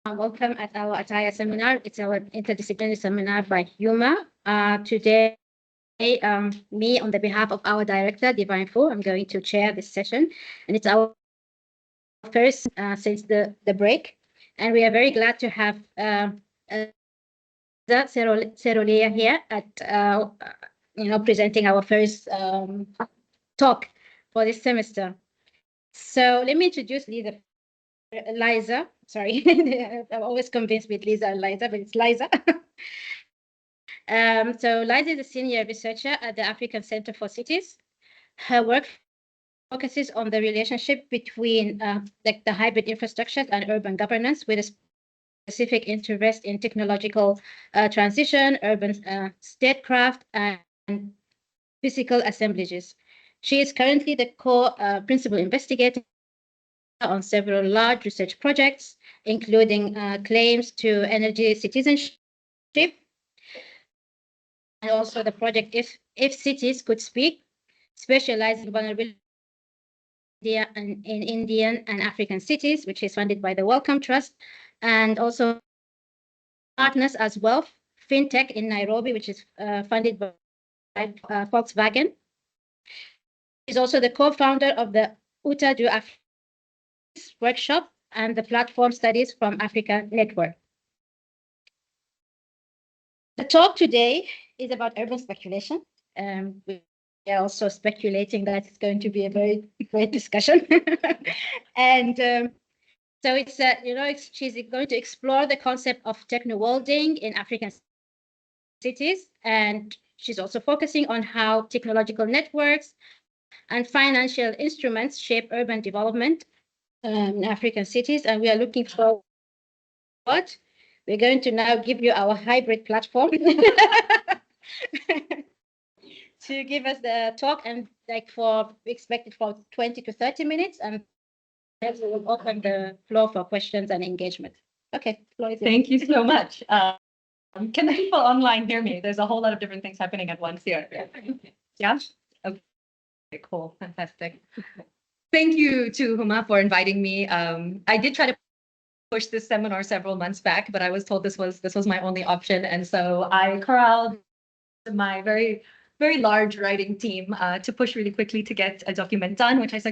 Welcome at our Attire seminar. It's our interdisciplinary seminar by Yuma. Today, me on the behalf of our director, Divine Fu, I'm going to chair this session. And it's our first since the break. And we are very glad to have Cirolia here at, presenting our first talk for this semester. So let me introduce Liza, sorry, I'm always convinced with Liza and Liza, but it's Liza. So Liza is a senior researcher at the African Center for Cities. Her work focuses on the relationship between the hybrid infrastructure and urban governance, with a specific interest in technological transition, urban statecraft, and physical assemblages. She is currently the principal investigator on several large research projects, including claims to energy citizenship, and also the project If Cities Could Speak, specializing in vulnerability in Indian and African cities, which is funded by the Wellcome Trust, and also partners as well, FinTech in Nairobi, which is funded by Volkswagen. She's also the co-founder of the Uta do Africa workshop and the platform studies from Africa Network. The talk today is about urban speculation. We are also speculating that it's going to be a very great discussion. And so she's going to explore the concept of techno-worlding in African cities. And she's also focusing on how technological networks and financial instruments shape urban development in African cities. And we are looking for what? We're going to now give you our hybrid platform to give us the talk, and we expect it for 20 to 30 minutes, and then we will open the floor for questions and engagement. Okay, floor is yours. Thank you so much. Can the people online hear me? There's a whole lot of different things happening at once here. Yeah? Okay, cool, fantastic. Thank you to Huma for inviting me. I did try to push this seminar several months back, but I was told this was my only option, and so I corralled my very large writing team to push really quickly to get a document done, which I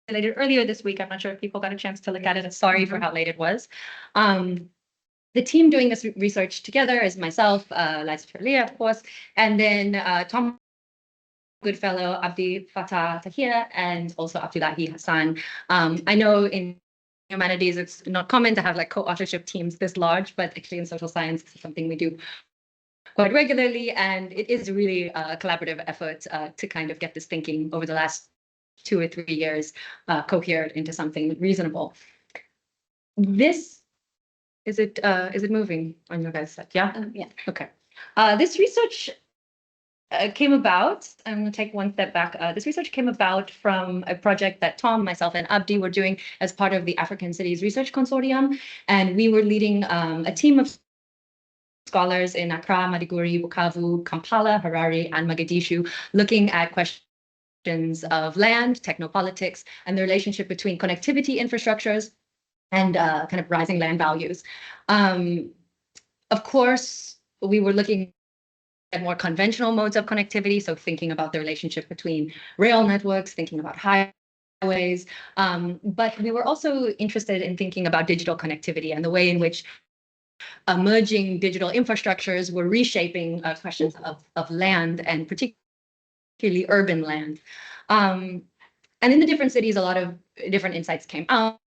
circulated earlier this week. I'm not sure if people got a chance to look at it. Sorry for how late it was. The team doing this research together is myself, Liza, Cirolia, of course, and then Tom Goodfellow, Abdi Fatah Tahir, and also Abdullahi Hassan. I know in humanities, it's not common to have like co-authorship teams this large, but actually in social science, this is something we do quite regularly, and it is really a collaborative effort to kind of get this thinking over the last 2 or 3 years cohered into something reasonable. This is it moving on your guys' set? Yeah. Yeah. Okay. This research came about. I'm going to take one step back. This research came about from a project that Tom, myself, and Abdi were doing as part of the African Cities Research Consortium, and we were leading a team of scholars in Accra, Maiduguri, Bukavu, Kampala, Harare, and Mogadishu, looking at questions of land, technopolitics, and the relationship between connectivity infrastructures and kind of rising land values. Of course, we were looking at more conventional modes of connectivity, so thinking about the relationship between rail networks, thinking about highways, but we were also interested in thinking about digital connectivity and the way in which emerging digital infrastructures were reshaping questions of land, and particularly urban land. And in the different cities, a lot of different insights came out.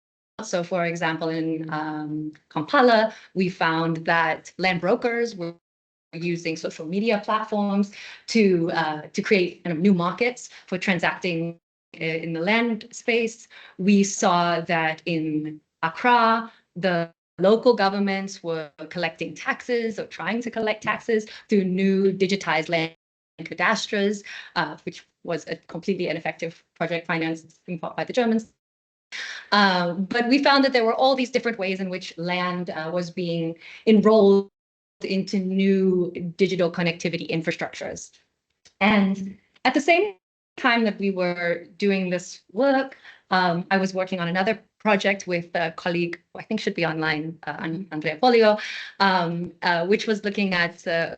So, for example, in Kampala, we found that land brokers were using social media platforms to create kind of new markets for transacting in the land space. We saw that in Accra, the local governments were collecting taxes or trying to collect taxes through new digitized land cadastres, which was a completely ineffective project financed being fought by the Germans. But we found that there were all these different ways in which land was being enrolled into new digital connectivity infrastructures. And at the same time that we were doing this work, I was working on another project with a colleague who I think should be online, Andrea Polio, which was looking at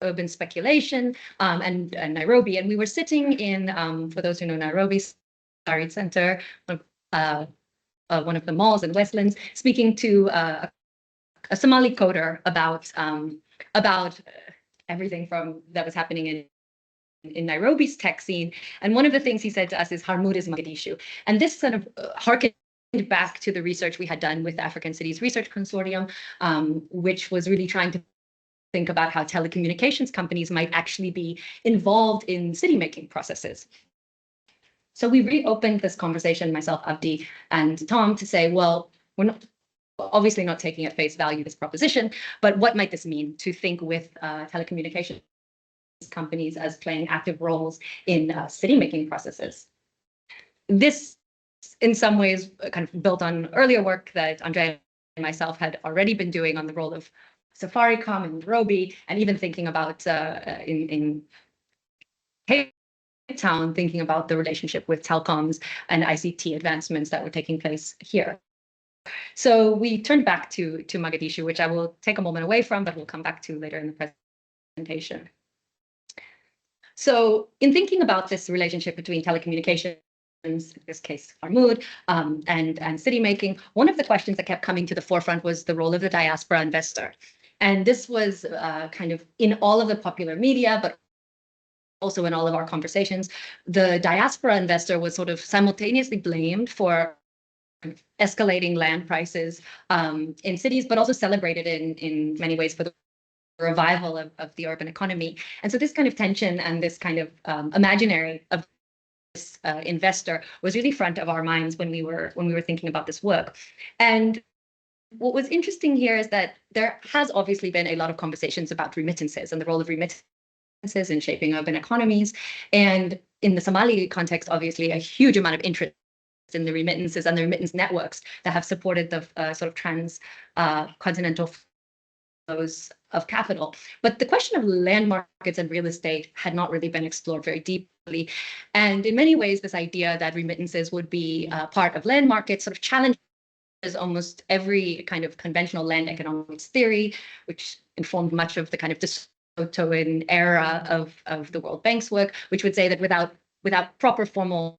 urban speculation and Nairobi. And we were sitting in, for those who know Nairobi, Sarit Center, one of the malls in Westlands, speaking to a Somali coder about everything from that was happening in Nairobi's tech scene. And one of the things he said to us is Harmud is Mogadishu. And this sort of harkened back to the research we had done with the African Cities Research Consortium, which was really trying to think about how telecommunications companies might actually be involved in city-making processes. So we reopened this conversation, myself, Abdi, and Tom, to say, well, we're not obviously not taking at face value this proposition, but what might this mean to think with telecommunications companies as playing active roles in city-making processes? This, in some ways, kind of built on earlier work that Andrea and myself had already been doing on the role of Safaricom and Nairobi, and even thinking about in Cape Town, thinking about the relationship with telecoms and ICT advancements that were taking place here. So we turned back to Mogadishu, which I will take a moment away from, but we'll come back to later in the presentation. So in thinking about this relationship between telecommunications, in this case, Harmud, and city making, one of the questions that kept coming to the forefront was the role of the diaspora investor. And this was kind of in all of the popular media, but also in all of our conversations. The diaspora investor was sort of simultaneously blamed for escalating land prices in cities, but also celebrated in many ways for the revival of the urban economy. And so this kind of tension and this kind of imaginary of this investor was really front of our minds when we were thinking about this work. And what was interesting here is that there has obviously been a lot of conversations about remittances and the role of remittances in shaping urban economies. And in the Somali context, obviously, a huge amount of interest in the remittances and the remittance networks that have supported the sort of transcontinental flows of capital. But the question of land markets and real estate had not really been explored very deeply. And in many ways, this idea that remittances would be part of land markets sort of challenges almost every kind of conventional land economics theory, which informed much of the kind of dystopian era of the World Bank's work, which would say that without proper formal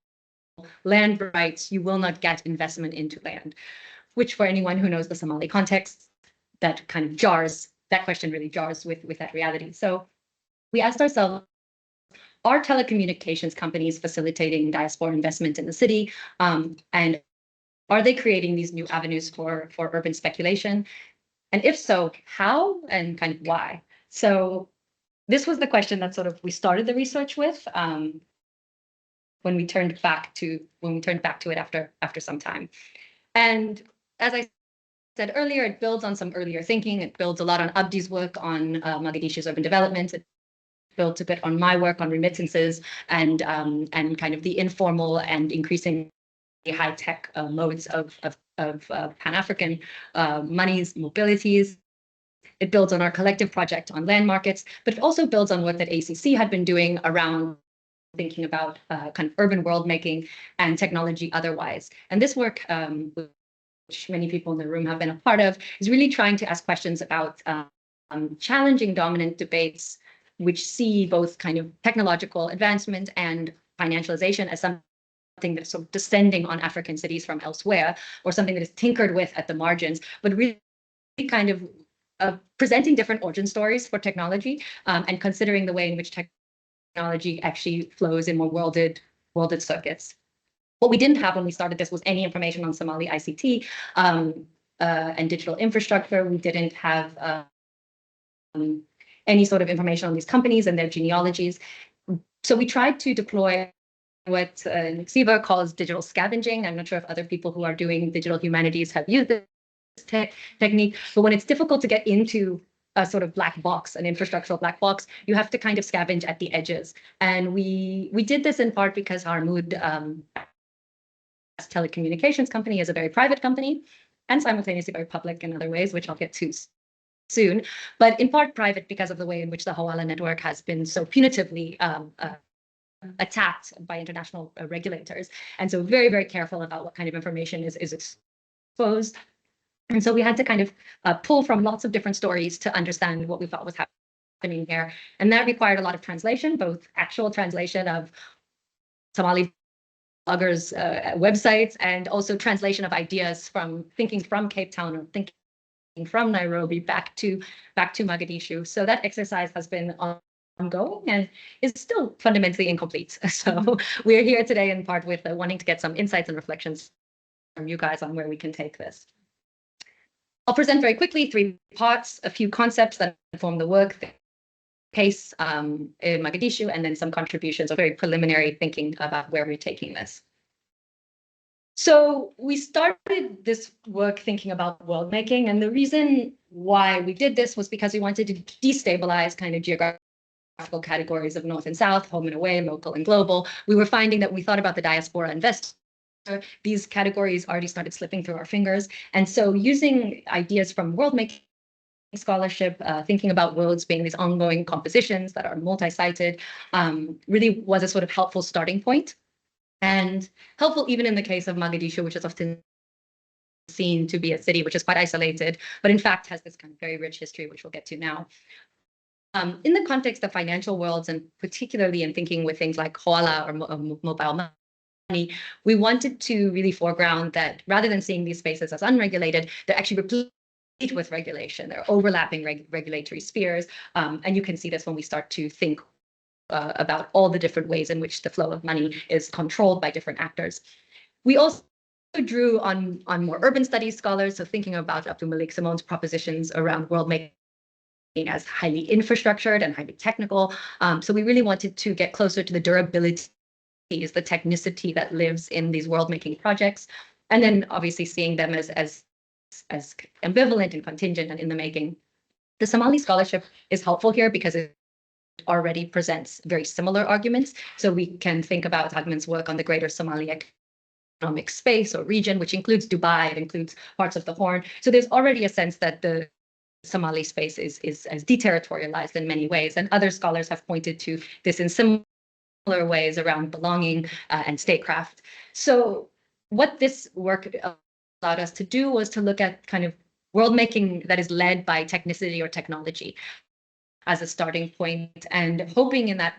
land rights, you will not get investment into land, which for anyone who knows the Somali context, that kind of jars, that question really jars with that reality. So we asked ourselves, are telecommunications companies facilitating diaspora investment in the city? And are they creating these new avenues for urban speculation? And if so, how and kind of why? So this was the question that sort of we started the research with when we turned back to it after some time. And as I said earlier, it builds on some earlier thinking. It builds a lot on Abdi's work on Mogadishu's urban development. It built a bit on my work on remittances and kind of the informal and increasing high-tech modes of Pan-African monies, mobilities. It builds on our collective project on land markets, but it also builds on work that ACC had been doing around thinking about kind of urban world making and technology otherwise. And this work, which many people in the room have been a part of, is really trying to ask questions about challenging dominant debates, which see both kind of technological advancement and financialization as something that's sort of descending on African cities from elsewhere, or something that is tinkered with at the margins, but really kind of presenting different origin stories for technology and considering the way in which technology actually flows in more worlded circuits. What we didn't have when we started this was any information on Somali ICT and digital infrastructure. We didn't have any sort of information on these companies and their genealogies. So we tried to deploy what Xiva calls digital scavenging. I'm not sure if other people who are doing digital humanities have used this technique, but when it's difficult to get into a sort of black box, an infrastructural black box, you have to kind of scavenge at the edges. And we did this in part because Harmud, as telecommunications company, is a very private company and simultaneously very public in other ways, which I'll get to soon, but in part private because of the way in which the Hawala network has been so punitively attacked by international regulators. And so very, very careful about what kind of information is exposed. And so we had to kind of pull from lots of different stories to understand what we thought was happening here. And that required a lot of translation, both actual translation of Somali bloggers' websites, and also translation of ideas from thinking from Cape Town or thinking from Nairobi back to Mogadishu. So that exercise has been ongoing and is still fundamentally incomplete. So we're here today in part with wanting to get some insights and reflections from you guys on where we can take this. I'll present very quickly 3 parts, a few concepts that inform the work, the case in Mogadishu, and then some contributions or very preliminary thinking about where we're taking this. So we started this work thinking about world making, and the reason why we did this was because we wanted to destabilize kind of geographical categories of North and South, home and away, local and global. We were finding that when we thought about the diaspora investor, these categories already started slipping through our fingers. And so using ideas from world making scholarship, thinking about worlds being these ongoing compositions that are multi-sited, really was a sort of helpful starting point. And helpful even in the case of Mogadishu, which is often seen to be a city which is quite isolated, but in fact has this kind of very rich history, which we'll get to now. In the context of financial worlds, and particularly in thinking with things like Hoala or mobile money, we wanted to really foreground that rather than seeing these spaces as unregulated, they're actually replete with regulation. They're overlapping regulatory spheres. And you can see this when we start to think about all the different ways in which the flow of money is controlled by different actors. We also drew on more urban studies scholars, so thinking about Abdul Malik Simon's propositions around world making as highly infrastructured and highly technical. So we really wanted to get closer to the durability, the technicity that lives in these world-making projects, and then obviously seeing them as ambivalent and contingent and in the making. The Somali scholarship is helpful here because it already presents very similar arguments. So we can think about Agman's work on the greater Somali economic space or region, which includes Dubai, it includes parts of the Horn. So there's already a sense that the Somali space is deterritorialized in many ways. And other scholars have pointed to this in similar ways around belonging and statecraft. So what this work allowed us to do was to look at kind of world making that is led by technicity or technology as a starting point, and hoping in that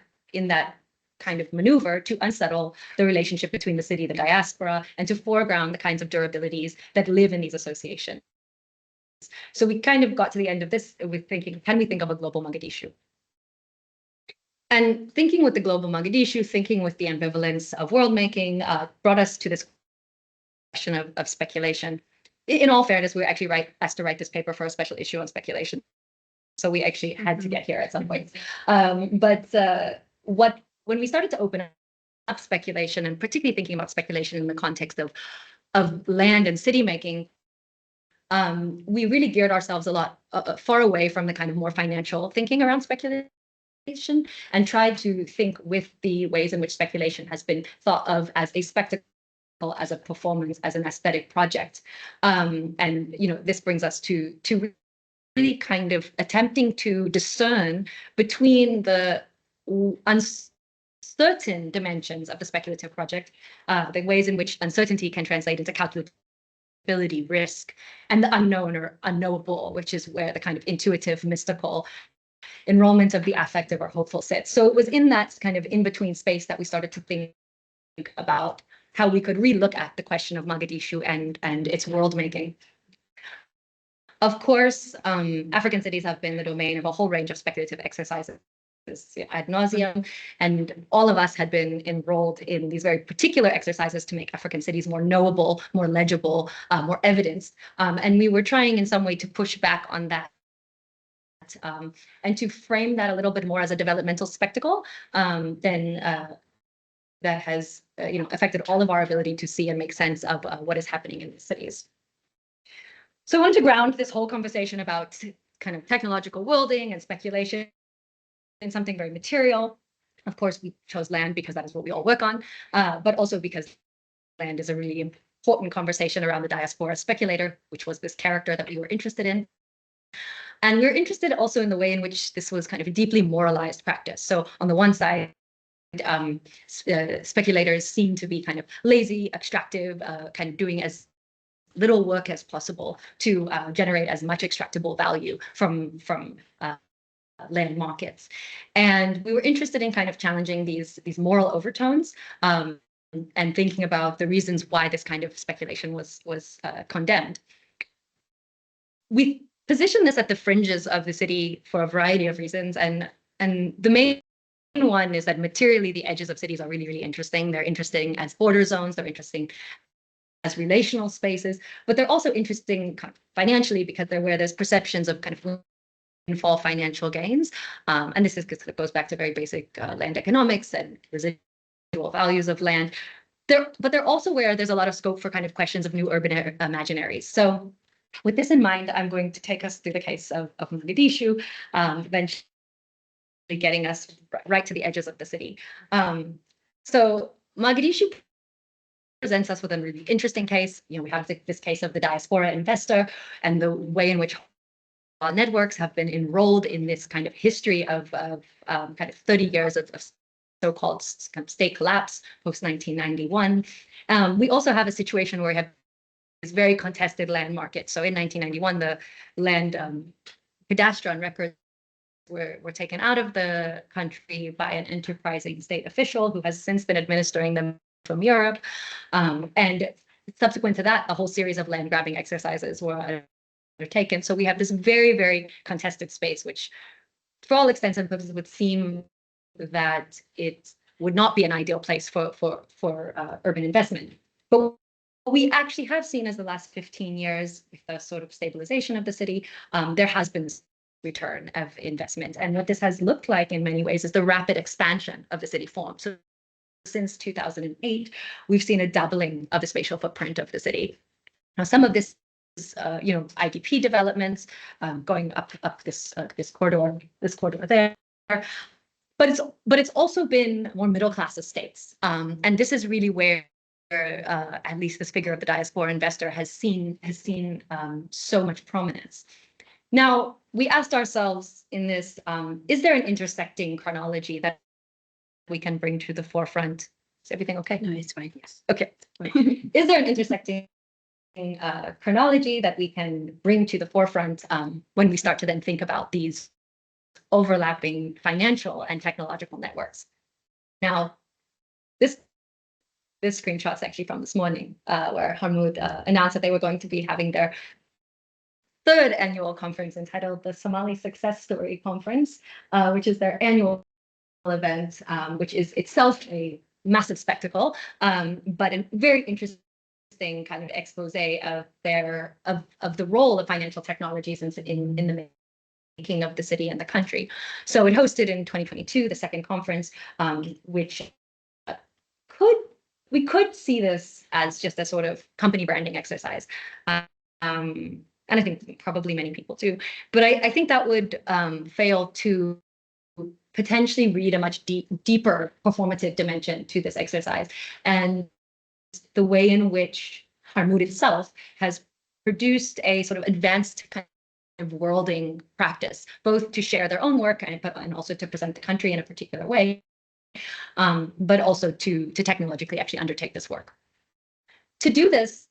kind of maneuver to unsettle the relationship between the city, the diaspora, and to foreground the kinds of durabilities that live in these associations. So we kind of got to the end of this with thinking, can we think of a global Mogadishu? And thinking with the global Mogadishu, thinking with the ambivalence of world making, brought us to this question of speculation. In all fairness, we were actually asked to write this paper for a special issue on speculation. So we actually had to get here at some point. When we started to open up speculation, and particularly thinking about speculation in the context of land and city making, we really geared ourselves a lot far away from the kind of more financial thinking around speculation, and tried to think with the ways in which speculation has been thought of as a spectacle, as a performance, as an aesthetic project. And this brings us to really kind of attempting to discern between the uncertain dimensions of the speculative project, the ways in which uncertainty can translate into calculability, risk, and the unknown or unknowable, which is where the kind of intuitive, mystical enrollment of the affective or hopeful sits. So it was in that kind of in-between space that we started to think about how we could relook at the question of Mogadishu and its world making. Of course, African cities have been the domain of a whole range of speculative exercises ad nauseum, and all of us had been enrolled in these very particular exercises to make African cities more knowable, more legible, more evidenced. And we were trying in some way to push back on that and to frame that a little bit more as a developmental spectacle than that has affected all of our ability to see and make sense of what is happening in these cities. So I wanted to ground this whole conversation about kind of technological worlding and speculation in something very material. Of course, we chose land because that is what we all work on, but also because land is a really important conversation around the diaspora speculator, which was this character that we were interested in. And we were interested also in the way in which this was kind of a deeply moralized practice. So on the one side, speculators seem to be kind of lazy, extractive, kind of doing as little work as possible to generate as much extractable value from land markets. And we were interested in kind of challenging these moral overtones and thinking about the reasons why this kind of speculation was condemned. We positioned this at the fringes of the city for a variety of reasons, and the main one is that materially the edges of cities are really, really interesting. They're interesting as border zones, they're interesting as relational spaces, but they're also interesting kind of financially because they're where there's perceptions of kind of windfall financial gains. And this goes back to very basic land economics and residual values of land. But they're also where there's a lot of scope for kind of questions of new urban imaginaries. So with this in mind, I'm going to take us through the case of Mogadishu, eventually getting us right to the edges of the city. So Mogadishu presents us with a really interesting case. We have this case of the diaspora investor and the way in which networks have been enrolled in this kind of history of kind of 30 years of so-called kind of state collapse post 1991. We also have a situation where we have this very contested land market. So in 1991, the land cadastre and records were taken out of the country by an enterprising state official who has since been administering them from Europe. And subsequent to that, a whole series of land grabbing exercises were undertaken. So we have this very, very contested space, which for all extents and purposes would seem that it would not be an ideal place for urban investment. But what we actually have seen as the last 15 years, with the sort of stabilization of the city, there has been this return of investment. And what this has looked like in many ways is the rapid expansion of the city form. So since 2008, we've seen a doubling of the spatial footprint of the city. Now, some of this is, IDP developments going up this corridor there. But it's also been more middle class estates, and this is really where at least this figure of the diaspora investor has seen so much prominence. Now, we asked ourselves in this: is there an intersecting chronology that we can bring to the forefront? Is everything okay? No, it's fine. Yes. Okay. Is there an intersecting chronology that we can bring to the forefront when we start to then think about these overlapping financial and technological networks? Now, this screenshot is actually from this morning, where Harmoud announced that they were going to be having their third annual conference entitled the Somali Success Story Conference, which is their annual event, which is itself a massive spectacle, but a very interesting kind of expose of the role of financial technologies in the making of the city and the country. So it hosted in 2022 the second conference, which we could see this as just a sort of company branding exercise. And I think probably many people do, but I think that would fail to potentially read a much deeper performative dimension to this exercise, and the way in which Harmoud itself has produced a sort of advanced kind of worlding practice, both to share their own work and also to present the country in a particular way, but also to technologically actually undertake this work. To do this,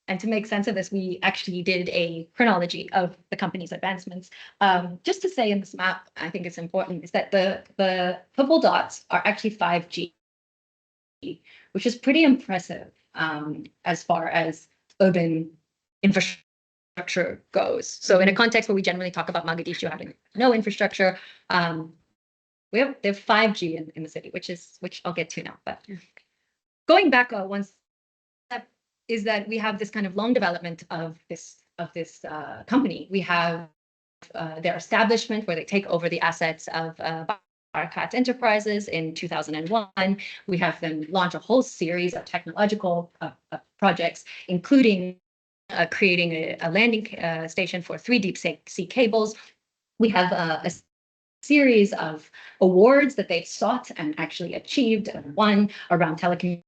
and to make sense of this, we actually did a chronology of the company's advancements. Just to say in this map, I think it's important, is that the purple dots are actually 5G, which is pretty impressive as far as urban infrastructure goes. So in a context where we generally talk about Mogadishu having no infrastructure, they have 5G in the city, which I'll get to now. But going back one step, is that we have this kind of long development of this company. We have their establishment where they take over the assets of Barakat Enterprises in 2001. We have them launch a whole series of technological projects, including creating a landing station for 3 deep sea cables. We have a series of awards that they've sought and actually achieved and won around telecommunications.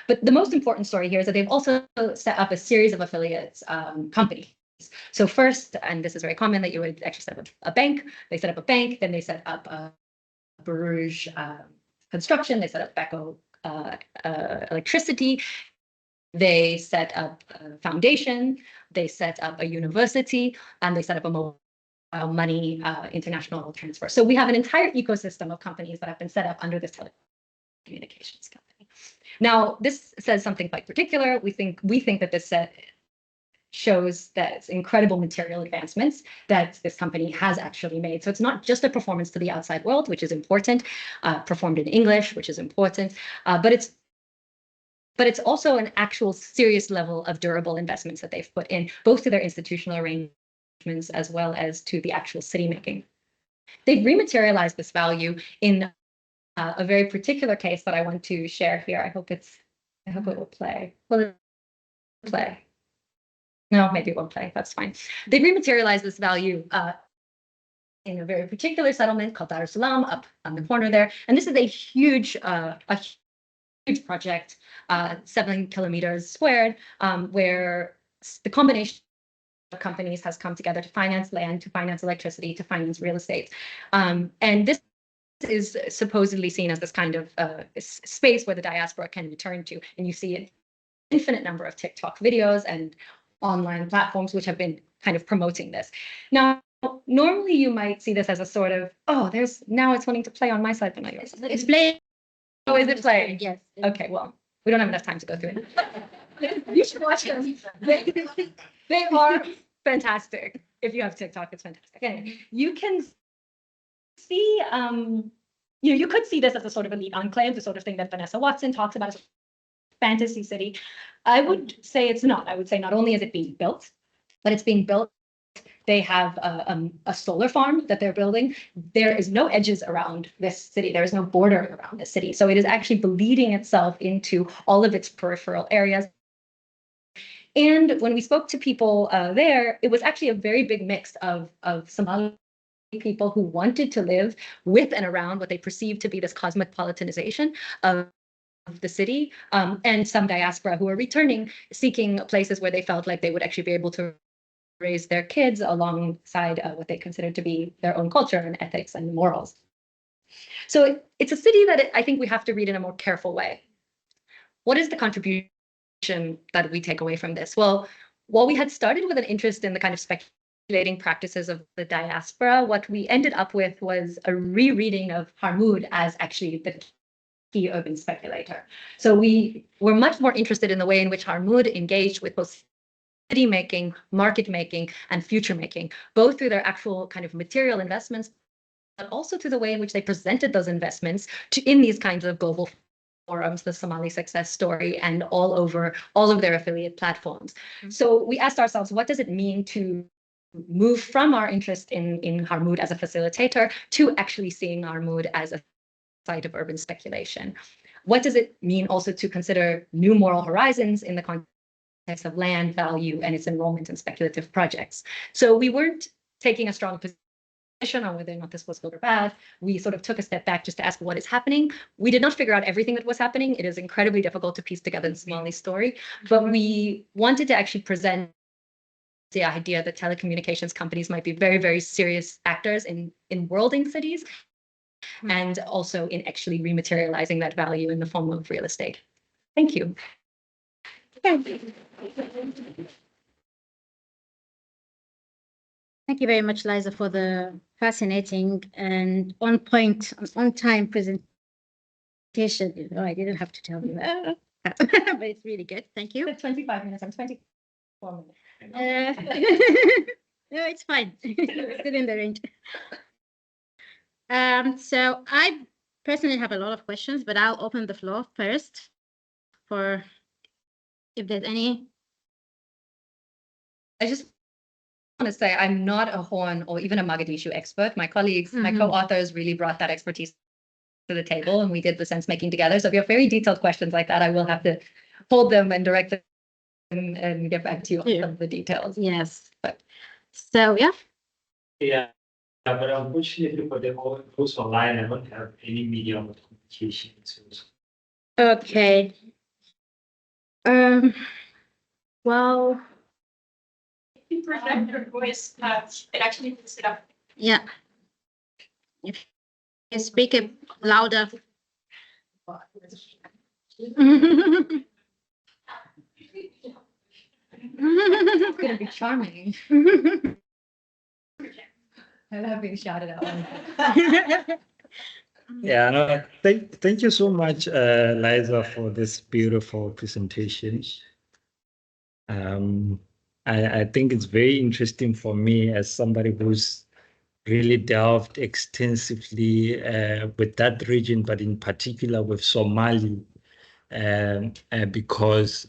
But the most important story here is that they've also set up a series of affiliates companies. So first, and this is very common, that you would actually set up a bank. They set up a bank, then they set up a Bruges construction. They set up Beko electricity. They set up a foundation. They set up a university, and they set up a mobile money international transfer. So we have an entire ecosystem of companies that have been set up under this telecommunications company. Now, this says something quite particular. We think that this shows that it's incredible material advancements that this company has actually made. So it's not just a performance to the outside world, which is important, performed in English, which is important, but it's also an actual serious level of durable investments that they've put in, both to their institutional arrangements as well as to the actual city making. They've rematerialized this value in a very particular case that I want to share here. I hope it will play. Will it play? No, maybe it won't play. That's fine. They rematerialized this value in a very particular settlement called Dar es Salaam up on the corner there. And this is a huge project, 7 kilometers squared, where the combination of companies has come together to finance land, to finance electricity, to finance real estate. And this is supposedly seen as this kind of space where the diaspora can return to. And you see an infinite number of TikTok videos and online platforms which have been kind of promoting this. Now, normally you might see this as a sort of, oh, now it's wanting to play on my side, but not yours. It's playing. Oh, is it playing? Yes. Okay, well, we don't have enough time to go through it. You should watch them. They are fantastic. If you have TikTok, it's fantastic. Anyway, you can see, you could see this as a sort of elite enclave, the sort of thing that Vanessa Watson talks about as a fantasy city. I would say it's not. I would say not only is it being built, but it's being built. They have a solar farm that they're building. There is no edges around this city. There is no border around this city. So it is actually bleeding itself into all of its peripheral areas. And when we spoke to people there, it was actually a very big mix of Somali people who wanted to live with and around what they perceived to be this cosmopolitanization of the city, and some diaspora who are returning, seeking places where they felt like they would actually be able to raise their kids alongside what they consider to be their own culture and ethics and morals. So it's a city that I think we have to read in a more careful way. What is the contribution that we take away from this? Well, while we had started with an interest in the kind of speculating practices of the diaspora, what we ended up with was a rereading of Harmoud as actually the key urban speculator. So we were much more interested in the way in which Harmoud engaged with both city making, market making, and future making, both through their actual kind of material investments, but also to the way in which they presented those investments in these kinds of global forums, the Somali success story, and all over all of their affiliate platforms. So we asked ourselves, what does it mean to move from our interest in Harmoud as a facilitator to actually seeing Harmoud as a site of urban speculation? What does it mean also to consider new moral horizons in the context of land value and its enrollment in speculative projects? So we weren't taking a strong position on whether or not this was good or bad. We sort of took a step back just to ask what is happening. We did not figure out everything that was happening. It is incredibly difficult to piece together the Somali story, but we wanted to actually present the idea that telecommunications companies might be very, very serious actors in worlding cities, and also in actually rematerializing that value in the form of real estate. Thank you. Thank you very much, Liza, for the fascinating and on-point, on-time presentation. Oh, I didn't have to tell you that, but it's really good. Thank you. 25 minutes. I'm 24 minutes. No, it's fine. Still in the range. So I personally have a lot of questions, but I'll open the floor first for if there's any. I just want to say I'm not a Horn or even a Mogadishu expert. My colleagues, my co-authors really brought that expertise to the table, and we did the sense making together. So if you have very detailed questions like that, I will have to hold them and direct them and get back to you on some of the details. Yes. So yeah. Yeah, but unfortunately for the whole post online, I don't have any medium of communication. Okay. Well, if you project your voice, it actually picks it up. yeah. If speak it louder. It's gonna be charming. I love being shouted out. Yeah, no, thank you so much, Liza, for this beautiful presentation. I think it's very interesting for me as somebody who's really delved extensively with that region, but in particular with Somali, because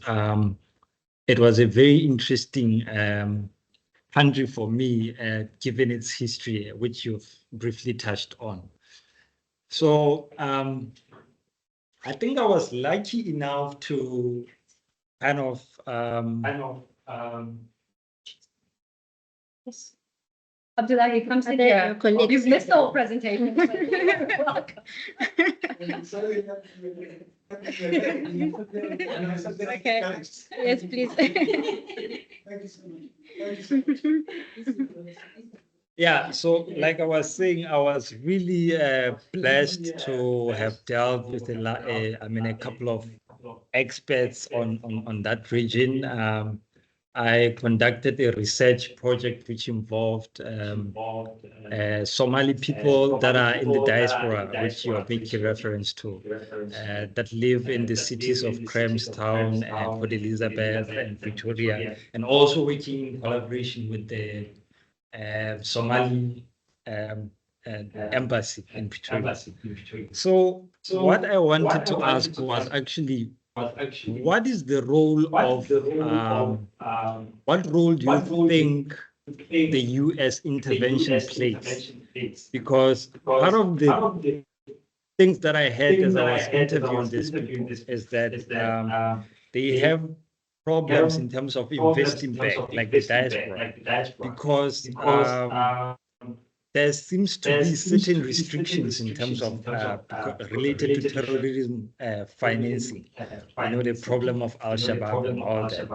it was a very interesting country for me, given its history, which you've briefly touched on. So I think I was lucky enough to kind of Yes. Abdullah, you come sit Are they here. your colleagues? You've missed the whole presentation. but you're welcome. Okay. Yes, please. yeah, so like I was saying, I was really blessed to have dealt with a couple of experts on that region. I conducted a research project which involved Somali people that are in the diaspora, which you're making reference to, that live in the cities of Grahamstown, Port Elizabeth, and Victoria, and also working in collaboration with the Somali embassy in Victoria. So what I wanted to ask was actually, what is the role of what role do you think the US intervention plays? Because part of the things that I had as I was interviewing these people is that they have problems in terms of investing back, like the diaspora, because there seems to be certain restrictions in terms of related to terrorism financing, the problem of Al-Shabaab and all that.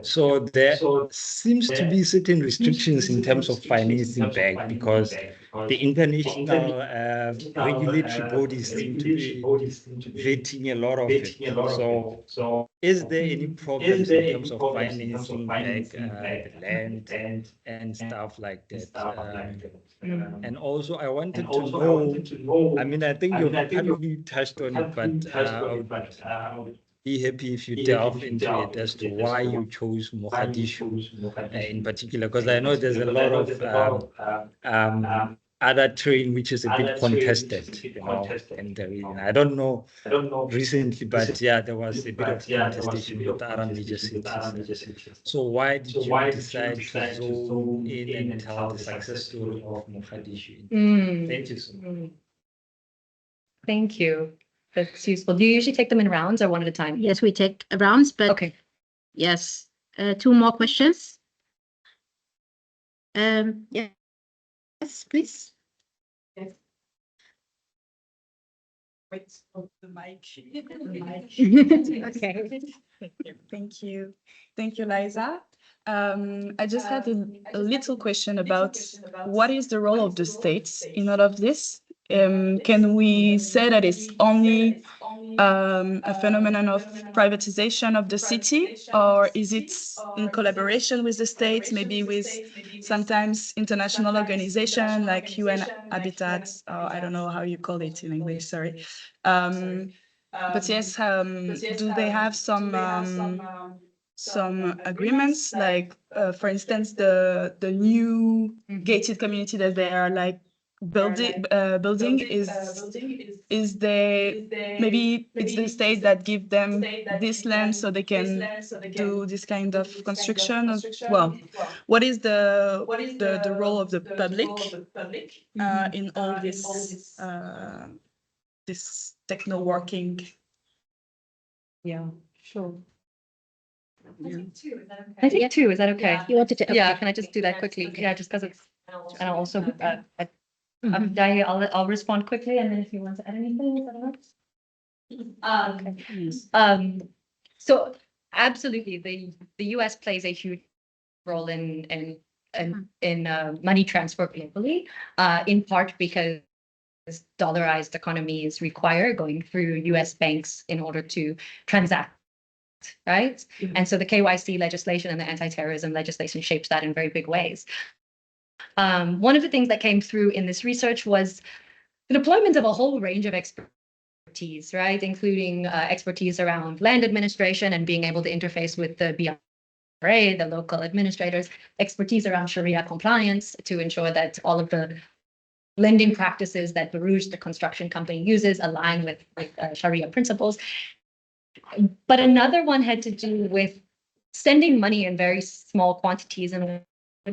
So there seems to be certain restrictions in terms of financing back because the international regulatory bodies seem to be vetting a lot of it. So is there any problems in terms of financing back the land and stuff like that? And also, I wanted to know, I think you've partly touched on it, but I would be happy if you delve into it as to why you chose Mogadishu in particular, because I know there's a lot of other terrain which is a bit contested, in the region. I don't know recently, but yeah, there was a bit of contestation with the other major cities. So why did you decide to zone in and tell the success story of Mogadishu? Thank you so much. Thank you. That's useful. Do you usually take them in rounds or one at a time? Yes, we take rounds, but Okay. yes, 2 more questions. Yeah. Yes, please. Wait for the mic. Okay. Thank you. Thank you, Liza. I just had a little question about what is the role of the states in all of this? Can we say that it's only a phenomenon of privatization of the city, or is it in collaboration with the states, maybe with sometimes international organization like UN Habitat, or I don't know how you call it in English, sorry. But yes, do they have some agreements, like for instance, the new gated community that they are like building is they maybe it's the state that give them this land so they can do this kind of construction of, well, what is the role of the public in all this techno-working? Yeah, sure. Yeah. I think 2, is that okay? You wanted to? Yeah, Okay. can I just do that quickly? Yeah, just because it's, and I'll also, Dahlia, I'll respond quickly, and then if you want to add anything, is that all right? Okay. So absolutely, the US plays a huge role in money transfer globally, in part because dollarized economies require going through US banks in order to transact, right? And so the KYC legislation and the anti-terrorism legislation shapes that in very big ways. One of the things that came through in this research was the deployment of a whole range of expertise, right? Including expertise around land administration and being able to interface with the BRA, the local administrators, expertise around Sharia compliance to ensure that all of the lending practices that Baruch, the construction company, uses align with Sharia principles. But another one had to do with sending money in very small quantities and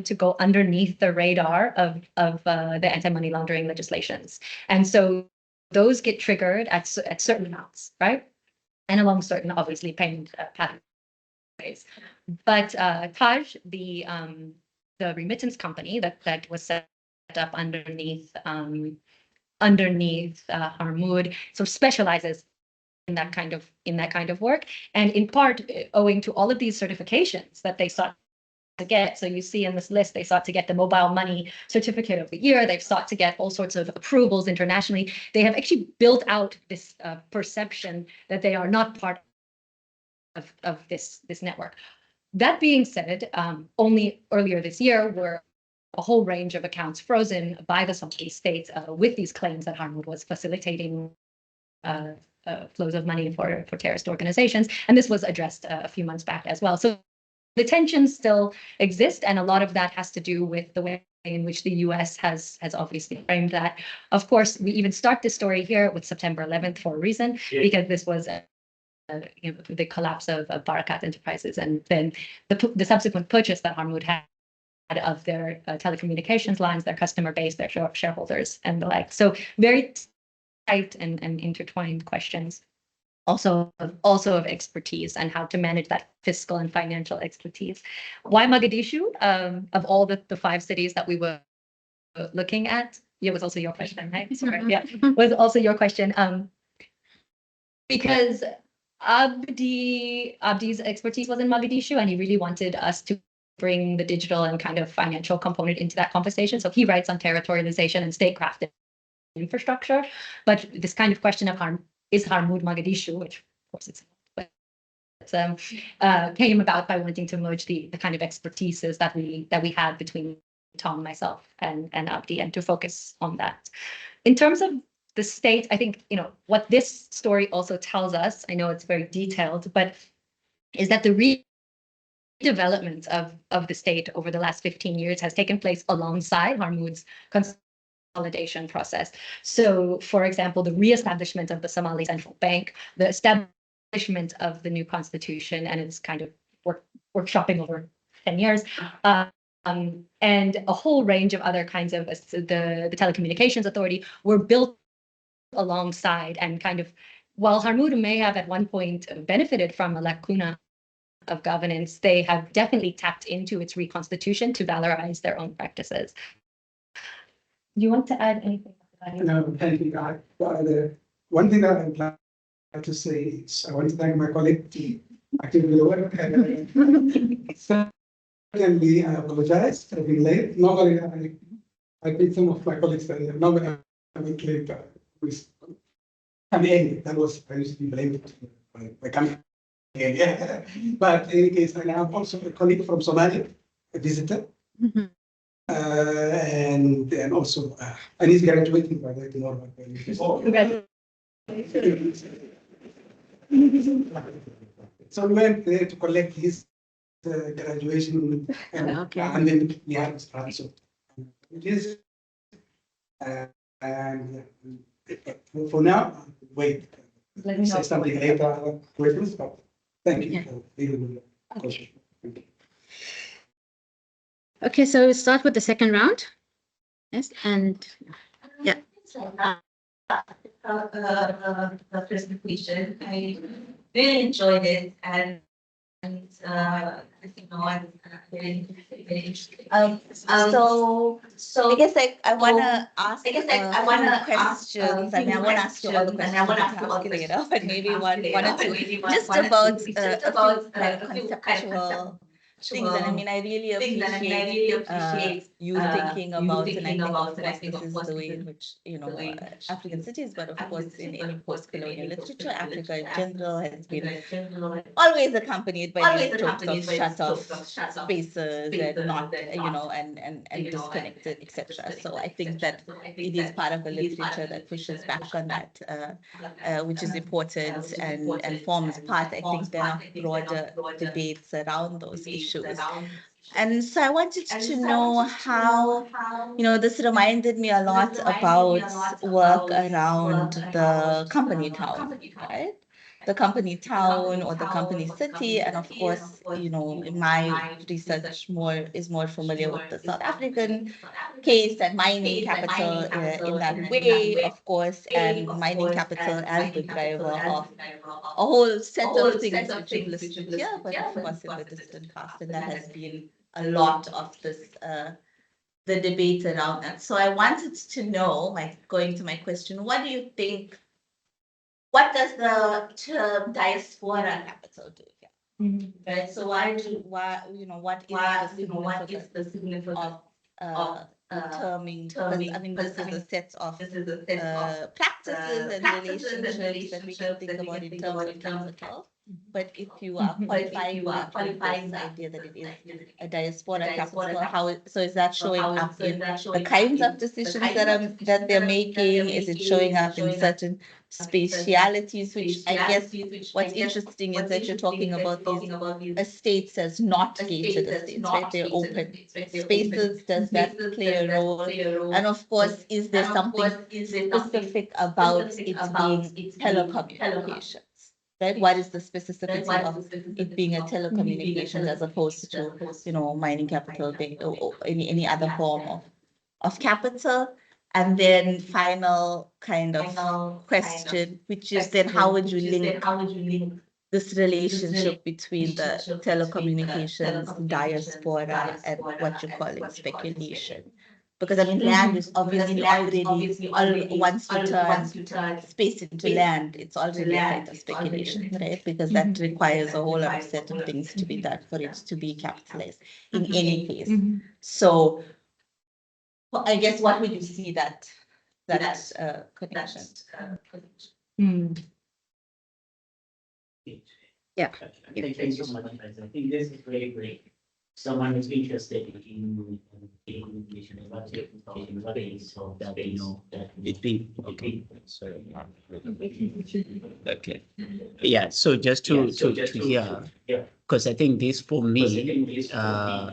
to go underneath the radar of the anti-money laundering legislations. And so those get triggered at certain amounts, right? And along certain, obviously, payment pathways. But Taj, the remittance company that was set up underneath Harmoud, sort of specializes in that kind of work, and in part owing to all of these certifications that they sought to get. So you see in this list, they sought to get the mobile money certificate of the year. They've sought to get all sorts of approvals internationally. They have actually built out this perception that they are not part of this network. That being said, only earlier this year were a whole range of accounts frozen by the Somali states with these claims that Harmoud was facilitating flows of money for terrorist organizations. And this was addressed a few months back as well. So the tensions still exist, and a lot of that has to do with the way in which the US has obviously framed that. Of course, we even start this story here with September 11th for a reason, because this was the collapse of Barakat Enterprises, and then the subsequent purchase that Harmoud had of their telecommunications lines, their customer base, their shareholders, and the like. So very tight and intertwined questions. Also of expertise and how to manage that fiscal and financial expertise. Why Mogadishu? Of all the 5 cities that we were looking at, it was also your question, right? Sorry, yeah, was also your question. Because Abdi's expertise was in Mogadishu, and he really wanted us to bring the digital and kind of financial component into that conversation. So he writes on territorialization and statecraft infrastructure, but this kind of question of is Harmoud Mogadishu, which of course it's not, but came about by wanting to merge the kind of expertises that we had between Tom, myself, and Abdi, and to focus on that. In terms of the state, I think, what this story also tells us, I know it's very detailed, but is that the redevelopment of the state over the last 15 years has taken place alongside Harmoud's consolidation process. So, for example, the reestablishment of the Somali Central Bank, the establishment of the new constitution, and it's kind of workshopping over 10 years, and a whole range of other kinds of the telecommunications authority were built alongside, and kind of, while Harmoud may have at one point benefited from a lacuna of governance, they have definitely tapped into its reconstitution to valorize their own practices. Do you want to add anything? No, thank you. One thing that I'd like to say is I want to thank my colleague, actually, certainly I apologize for being late. Normally, I think some of my colleagues that normally I'm late. That was I used to be blamed by coming. Yeah. But in any case, I have also a colleague from Somalia, a visitor. And also, and he's graduating by the tomorrow. So we went there to collect his graduation, and then we had this plan. So it is, and for now, wait. Let me Say something later. But thank you for being question. Okay, so we'll start with the second round. Yes, and yeah. The presentation, I really enjoyed it, and I'm very interested. So I guess I wanna ask questions. I mean, I won't ask you all the questions, but maybe one or two, just about a few conceptual things. And I mean, I really appreciate you thinking about, and I think, of course, this is the way in which, you know, African cities, but of course, in any post-colonial literature, Africa in general has been always accompanied by these tropes of shut off spaces and not, you know, and disconnected, etc. So I think that it is part of a literature that pushes back on that, which is important and forms part, I think, then of broader debates around those issues. And so I wanted to know how, you know, this reminded me a lot about work around the company town, right? The company town or the company city. And of course, you know, my research is more familiar with the South African case and mining capital in that way, of course, and mining capital as the driver of a whole set of things which you've listed here, but of course in the distant past. And that has been a lot of this, the debate around that. So I wanted to know, going to my question, what do you think, what does the term diaspora capital do here? Right, so what is the significance of terming, because I mean, this is a set of practices and relationships that we can think about in terms of capital. But if you are qualifying this idea that it is a diaspora capital, so is that showing up in the kinds of decisions that they're making? Is it showing up in certain spatialities, which I guess what's interesting is that you're talking about these estates as not gated estates, right? They're open spaces. Does that play a role? And of course, is there something specific about it being telecommunications? Right? What is the specificity of it being a telecommunications as opposed to, you know, mining capital or any other form of capital? And then final kind of question, which is then how would you link this relationship between the telecommunications, diaspora, and what you're calling speculation? Because I mean, land is obviously already, once you turn space into land, it's already a kind of speculation, right? Because that requires a whole lot of set of things to be done for it to be capitalized in any case. So I guess what would you see that connection? Yeah. Thank you so much. I think this is very great. Someone who's interested in communication about space, so that you know it be okay. Sorry. Okay. Yeah. So just to hear, because I think this for me,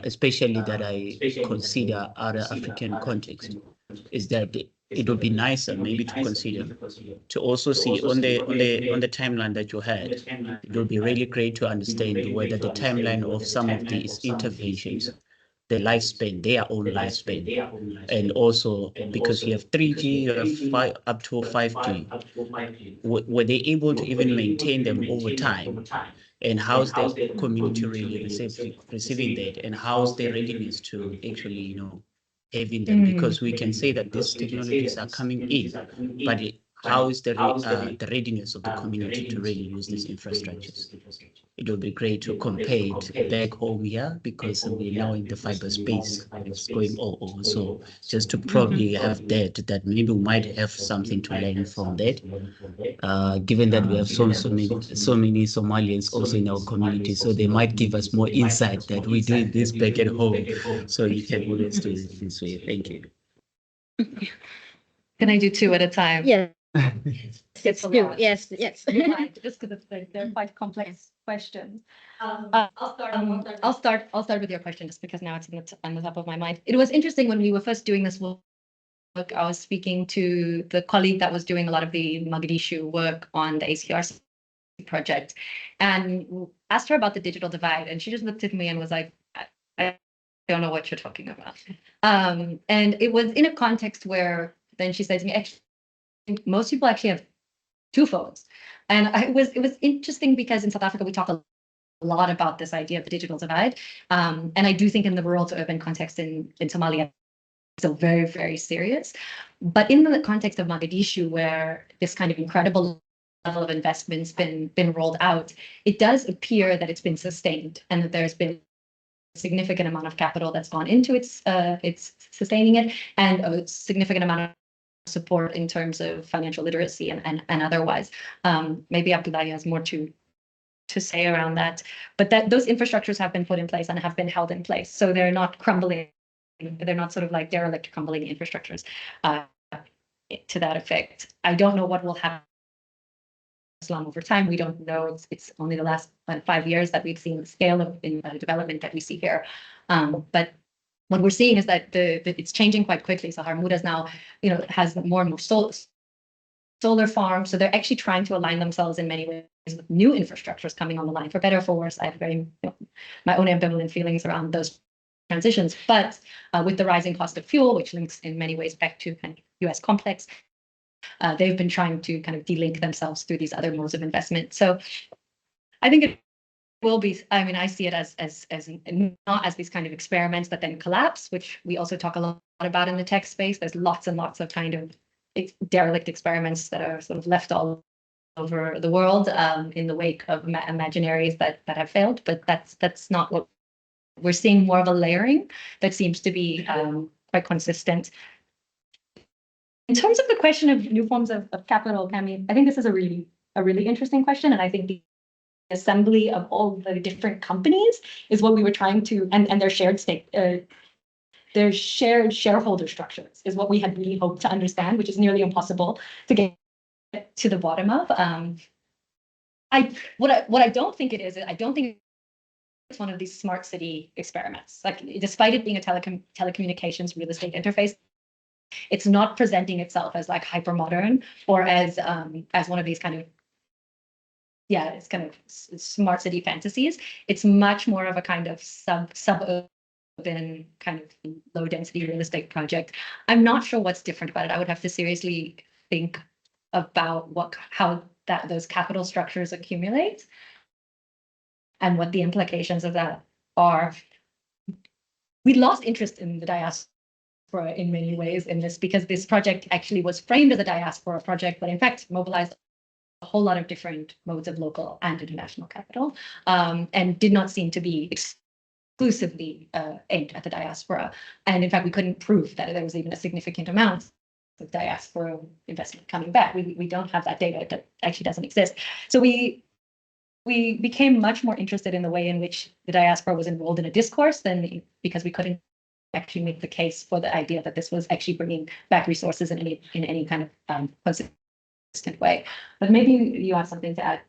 especially that I consider other African context, is that it would be nicer maybe to consider to also see on the timeline that you had. It would be really great to understand whether the timeline of some of these interventions, the lifespan, their own lifespan, and also because you have 3G, you have up to 5G, were they able to even maintain them over time? And how's the community really receiving that? And how's the readiness to actually, you know, having them? Because we can say that these technologies are coming in, but how is the readiness of the community to really use these infrastructures? It would be great to compare it back home here, because we're now in the fiber space. It's going all over. So just to probably have that maybe we might have something to learn from that, given that we have so many Somalians also in our community. So they might give us more insight that we're doing this back at home. So you can always do it this way. Thank you. Can I do two at a time? Yeah. Yes, yes. Just because they're quite complex questions. I'll start with your question, just because now it's on the top of my mind. It was interesting when we were first doing this work. I was speaking to the colleague that was doing a lot of the Mogadishu work on the ACRC project, and asked her about the digital divide, and she just looked at me and was like, I don't know what you're talking about. And it was in a context where then she said to me, actually, most people actually have two phones. And it was interesting because in South Africa, we talk a lot about this idea of the digital divide. And I do think in the rural to urban context in Somalia, it's so very, very serious. But in the context of Mogadishu, where this kind of incredible level of investment's been rolled out, it does appear that it's been sustained and that there's been significant amount of capital that's gone into its sustaining it, and a significant amount of support in terms of financial literacy and otherwise. Maybe Abdullahi has more to say around that, but that those infrastructures have been put in place and have been held in place, so they're not crumbling. They're not sort of like derelict crumbling infrastructures to that effect. I don't know what will happen in Islam over time. We don't know. It's only the last 5 years that we've seen the scale of development that we see here. But what we're seeing is that it's changing quite quickly. So Harmuda's now, has more and more solar farms. So they're actually trying to align themselves in many ways with new infrastructures coming on the line, for better or for worse. I have my own ambivalent feelings around those transitions, but with the rising cost of fuel, which links in many ways back to kind of US complex, they've been trying to kind of de-link themselves through these other modes of investment. So I think it will be, I see it as not as these kind of experiments that then collapse, which we also talk a lot about in the tech space. There's lots and lots of kind of derelict experiments that are sort of left all over the world in the wake of imaginaries that have failed, but that's not what we're seeing. More of a layering that seems to be quite consistent. In terms of the question of new forms of capital, I think this is a really interesting question, and I think the assembly of all the different companies is what we were trying to, and their shared stake, their shared shareholder structures is what we had really hoped to understand, which is nearly impossible to get to the bottom of. What I don't think it is, I don't think it's one of these smart city experiments. Like, despite it being a telecommunications real estate interface, it's not presenting itself as like hyper modern or as one of these kind of, it's kind of smart city fantasies. It's much more of a kind of suburban kind of low density real estate project. I'm not sure what's different about it. I would have to seriously think about how those capital structures accumulate and what the implications of that are. We lost interest in the diaspora in many ways in this, because this project actually was framed as a diaspora project, but in fact mobilized a whole lot of different modes of local and international capital, and did not seem to be exclusively aimed at the diaspora. And in fact, we couldn't prove that there was even a significant amount of diaspora investment coming back. We don't have that data. That actually doesn't exist. So we became much more interested in the way in which the diaspora was enrolled in a discourse because we couldn't actually make the case for the idea that this was actually bringing back resources in any kind of consistent way. But maybe you have something to add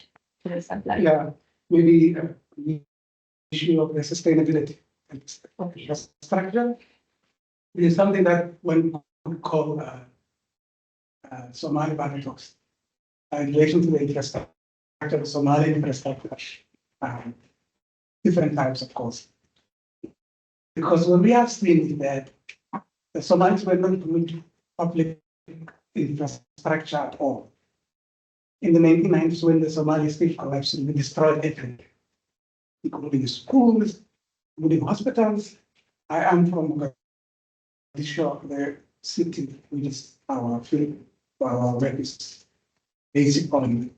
to this. Yeah, maybe the issue of the sustainability and infrastructure is something that one could call Somali paradox in relation to the infrastructure. Somali infrastructure, different types, of course. Because what we have seen is that the Somalis were not good public infrastructure at all. In the 1990s, when the Somali state collapsed, we destroyed everything, including schools, including hospitals. I am from Mogadishu, the city which is our field, our work is basic economy.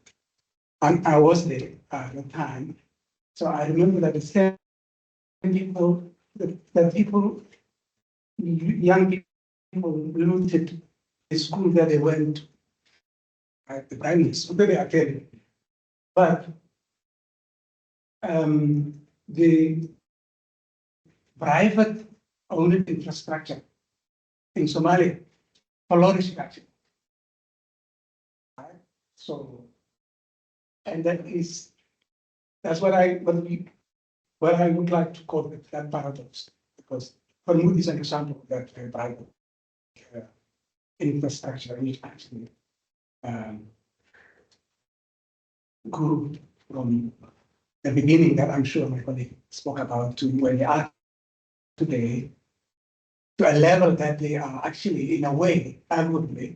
And I was there at the time. So I remember that the same people, young people looted the school that they went to, the primary school that they attended. But the private owned infrastructure in Somalia flourished actually. Right? So, and that's what I would like to call it, that paradox, because for me, is an example of that private infrastructure which actually grew from the beginning that I'm sure my colleague spoke about to where they are today, to a level that they are actually, in a way, arguably,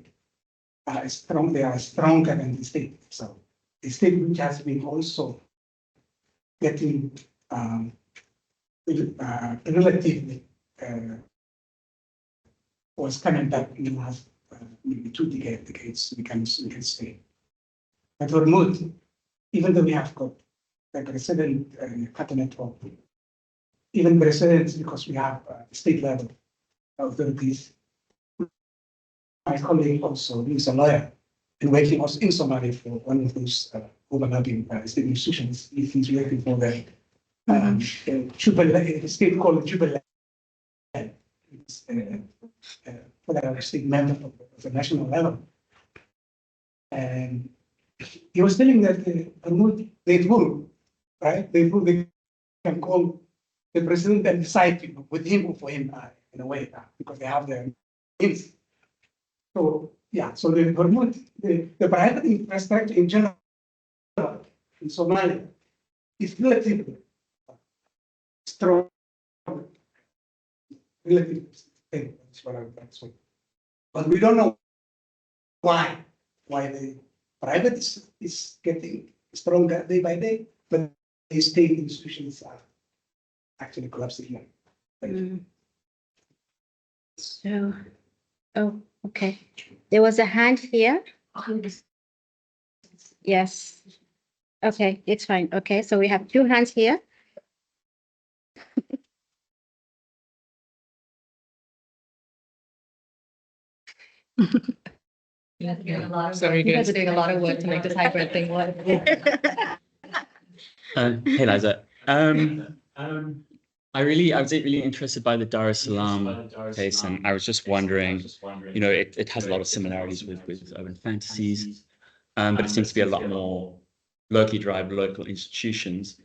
strong. They are stronger than the state. So the state, which has been also getting relatively was coming back in the last maybe 2 decades, we can say. But for Mood, even though we have got like a certain cabinet of even precedents because we have state level authorities. My colleague also is a lawyer and working also in Somalia for one of those overlapping state institutions. He's working for the state called Jubilee. For the state member of the national level. And he was telling that they rule, right? They can call the president and decide with him or for him in a way because they have their means. So yeah, so the private infrastructure in general in Somalia is relatively strong, relatively stable. That's what I'm saying. But we don't know why the private is getting stronger day by day, but the state institutions are actually collapsing. So, oh, okay. There was a hand here. Yes. Okay, it's fine. Okay, so we have 2 hands here. Sorry, you guys are doing a lot of work to make this hybrid thing work. Hey, Liza. I was really interested by the Dar es Salaam case, and I was just wondering, you know, it has a lot of similarities with urban fantasies, but it seems to be a lot more locally derived local institutions.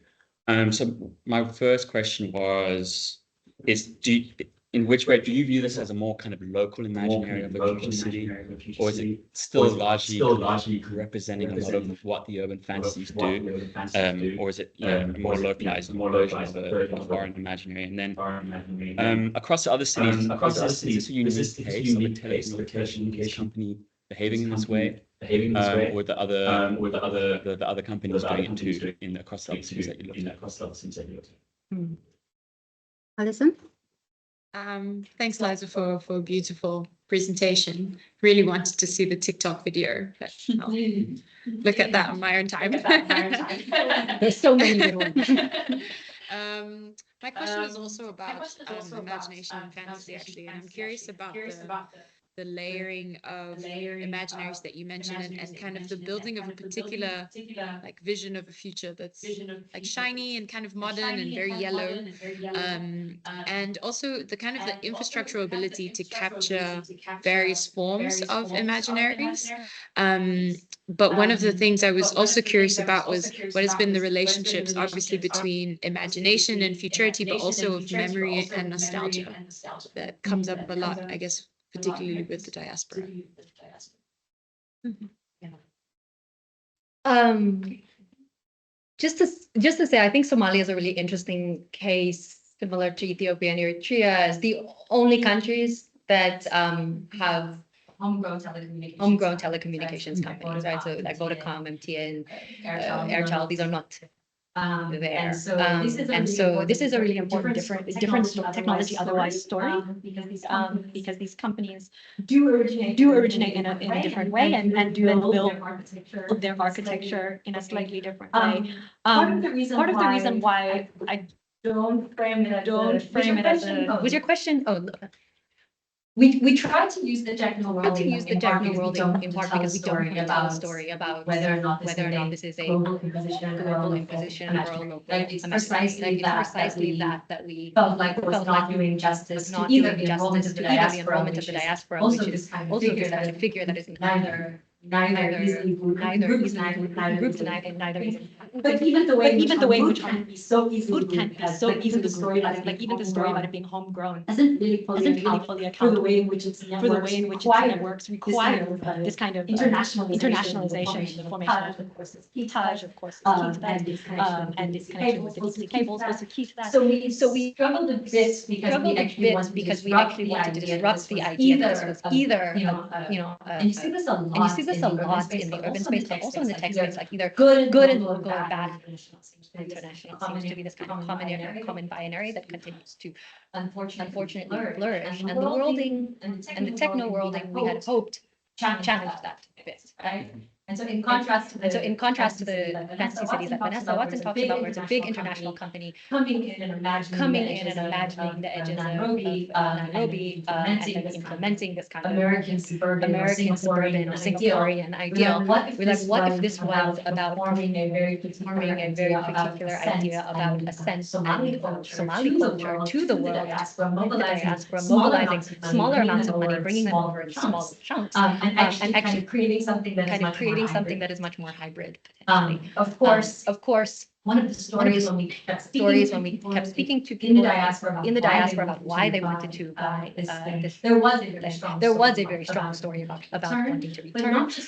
So my first question was, in which way do you view this as a more kind of local imaginary of a future city, or is it still largely representing a lot of what the urban fantasies do, or is it a more localized version of a foreign imaginary? And then across the other cities, is this a unique case of a telecommunications company behaving in this way, or the other companies doing it too across the other cities that you looked at? Alison? Thanks, Liza, for a beautiful presentation. Really wanted to see the TikTok video, but I'll look at that on my own time. There's so many good ones. My question is also about imagination and fantasy, actually, and I'm curious about the layering of imaginaries that you mentioned, and kind of the building of a particular like vision of a future that's like shiny and kind of modern and very yellow, and also the kind of the infrastructural ability to capture various forms of imaginaries. But one of the things I was also curious about was what has been the relationships, obviously, between imagination and futurity, but also of memory and nostalgia. That comes up a lot, I guess, particularly with the diaspora. Just to say, I think Somalia is a really interesting case, similar to Ethiopia and Eritrea, as the only countries that have homegrown telecommunications companies, right? So like Vodacom, MTN, Airtel, these are not there. And so this is a really important different technology otherwise story, because these companies do originate in a different way and do build their architecture in a slightly different way. Part of the reason why I don't frame it as a, was your question? Oh, we try to use the Techno-Worlding in part because we don't want to tell a story about whether or not this is a global imposition or a local imaginary. Precisely that we felt like was not doing justice to either the enrollment of the diaspora, which is also a figure that is neither easily grouped, neither easily. But even the way in which food can be so easily grouped, like even the story about it being homegrown doesn't really fully account for the way in which its networks require this kind of internationalization in the formation of the courses. Taj, of course, is key to that, and its connection with the deep sea cables was key to that. So we struggled a bit because we actually wanted to disrupt the idea that this was either, and you see this a lot in the urban space, but also in the tech space, like either good and local or bad international seems to be this kind of common binary that continues to unfortunately flourish. And the Techno-Worlding, we had hoped challenged that a bit, right? And so in contrast to the fantasy cities that Vanessa Watson talks about, where it's a big international company coming in and imagining the edges of Nairobi, and then implementing this kind of American suburban or Singaporean ideal. We're like, what if this was about forming a very particular idea about a sense of Somali culture to the world, the diaspora, mobilizing smaller amounts of money, bringing them over in smaller chunks, and actually creating something that is much more hybrid, potentially. Of course, one of the stories when we kept speaking to people in the diaspora about why they wanted to buy this, there was a very strong story about wanting to return,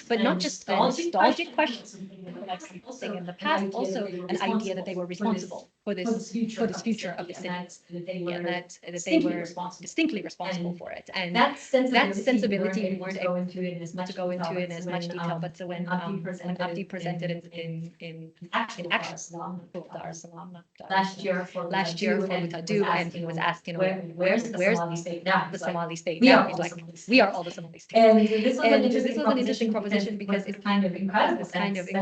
but not just a nostalgic question, like something in the past, also an idea that they were responsible for this future of the city, and that they were distinctly responsible for it. And that sensibility we weren't able to go into in as much detail, but so when Abdi presented it in action Dar es Salaam last year for Utadu, and he was asked, you know, where's the Somali state now? The Somali state now. He's like, we are all the Somali state. And this was an interesting proposition because it's kind of incredible sensibility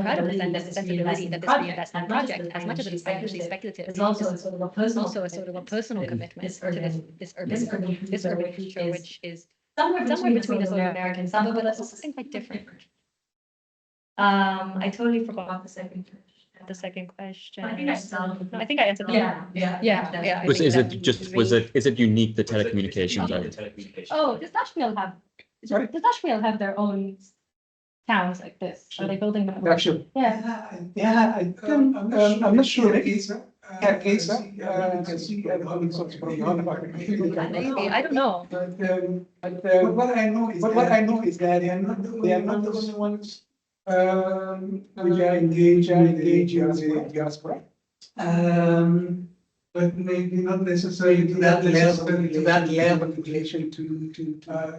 that this reinvestment project, as much as it is financially speculative, is also a sort of a personal commitment to this urban future, which is somewhere between a sort of American samba, but also something quite different. I totally forgot the second question. No, I think I answered that. Yeah. Is it unique, the telecommunications? Oh, does Nashville have their own towns like this? Are they building them? Actually. Yeah. I'm not sure. You can see how many sorts of Maybe, I don't know. But what I know is that they are not the only ones which are engaged in the diaspora. But maybe not necessarily to that level in relation to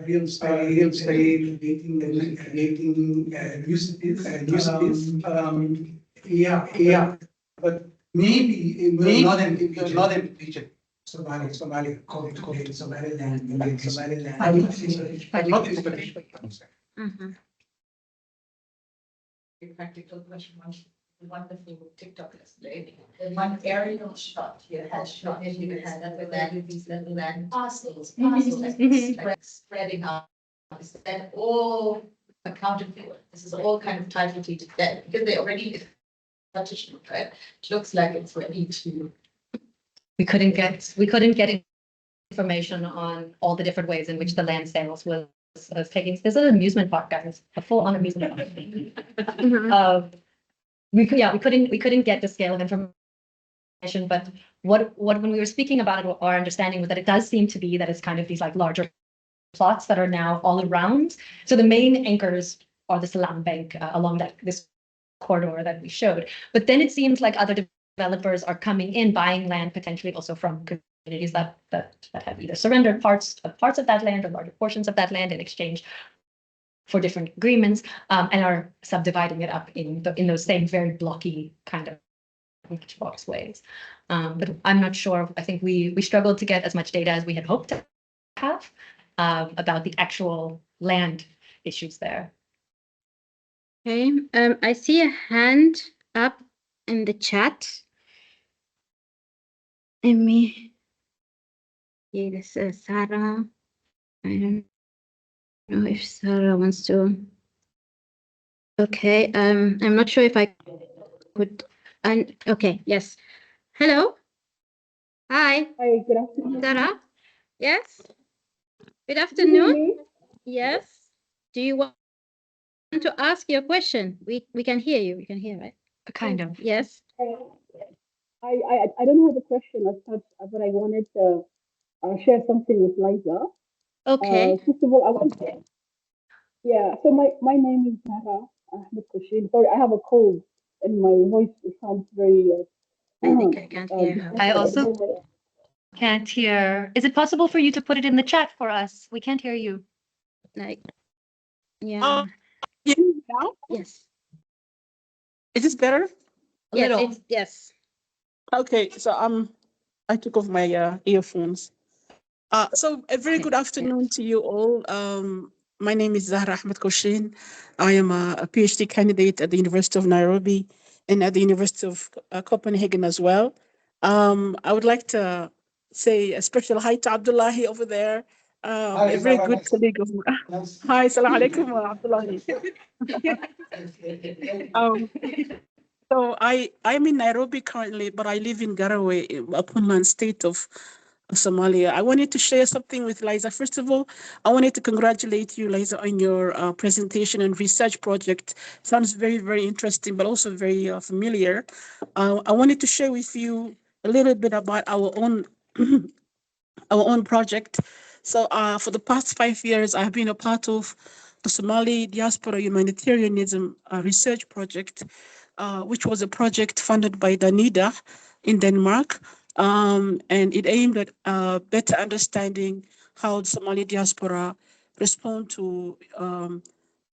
real estate, creating usages. But maybe in the northern region, Somalia, call it Somaliland. Not in practical question. Wonderful TikTok yesterday. And one aerial shot here has shot you had with that parcels spreading out. Is that all accounted for? This is all kind of title deed to that because they already partition, right? It looks like it's ready to. We couldn't get information on all the different ways in which the land sales was taking. There's an amusement park, guys, a full-on amusement park. We couldn't get the scale of information, but what when we were speaking about it, our understanding was that it does seem to be that it's kind of these like larger plots that are now all around. So the main anchors are the Salam Bank along this corridor that we showed. But then it seems like other developers are coming in, buying land potentially also from communities that have either surrendered parts of that land or larger portions of that land in exchange for different agreements, and are subdividing it up in those same very blocky kind of matchbox ways. But I'm not sure. I think we struggled to get as much data as we had hoped to have about the actual land issues there. Okay, I see a hand up in the chat. Let me. Yeah, this is Sarah. I don't know if Sarah wants to. Okay, I'm not sure if I could. And okay, yes. Hello. Hi. Hi, good afternoon. Sarah. Yes. Good afternoon. Yes. Do you want to ask your question? We can hear you. We can hear, right? Kind of. Yes. I don't have a question as such, but I wanted to share something with Liza. Okay. First of all, I want to. Yeah. So my name is Zahra Ahmed Khurshid. Sorry, I have a cold, and my voice sounds very. I think I can't hear her. I also can't hear. Is it possible for you to put it in the chat for us? We can't hear you. Like, yeah. Now? Yes. Is this better? Yes. Yes. Okay, so I took off my earphones. So a very good afternoon to you all. My name is Zahra Ahmed Koshin. I am a PhD candidate at the University of Nairobi and at the University of Copenhagen as well. I would like to say a special hi to Abdullahi over there, a very good colleague of mine. Hi, salam alaikum, Abdullahi. So I'm in Nairobi currently, but I live in Garowe, a Puntland state of Somalia. I wanted to share something with Liza. First of all, I wanted to congratulate you, Liza, on your presentation and research project. Sounds very, very interesting, but also very familiar. I wanted to share with you a little bit about our own our own project. So for the past 5 years, I've been a part of the Somali Diaspora Humanitarianism Research Project, which was a project funded by Danida in Denmark. And it aimed at better understanding how the Somali diaspora respond to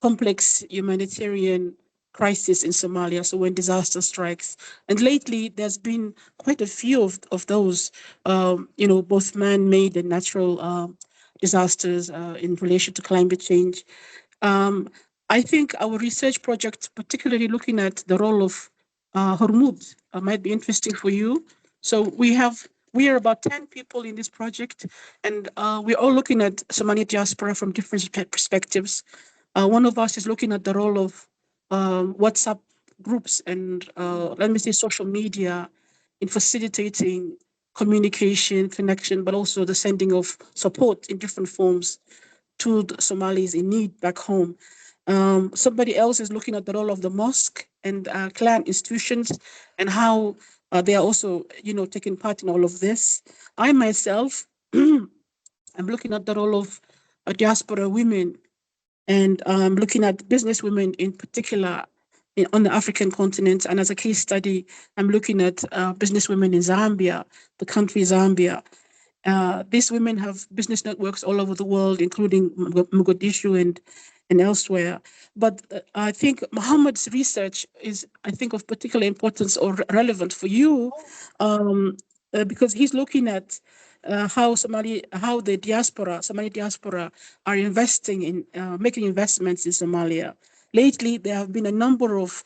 complex humanitarian crisis in Somalia, so when disaster strikes. And lately, there's been quite a few of those, both man-made and natural disasters in relation to climate change. I think our research project, particularly looking at the role of Hormuz, might be interesting for you. So we are about 10 people in this project, and we're all looking at Somali diaspora from different perspectives. One of us is looking at the role of WhatsApp groups and let me say social media in facilitating communication, connection, but also the sending of support in different forms to the Somalis in need back home. Somebody else is looking at the role of the mosque and clan institutions and how they are also, taking part in all of this. I myself, I'm looking at the role of diaspora women and looking at business women in particular on the African continent. And as a case study, I'm looking at business women in Zambia, the country Zambia. These women have business networks all over the world, including Mogadishu and elsewhere. But I think Muhammad's research is, I think, of particular importance or relevant for you because he's looking at how the Somali diaspora are investing in making investments in Somalia. Lately, there have been a number of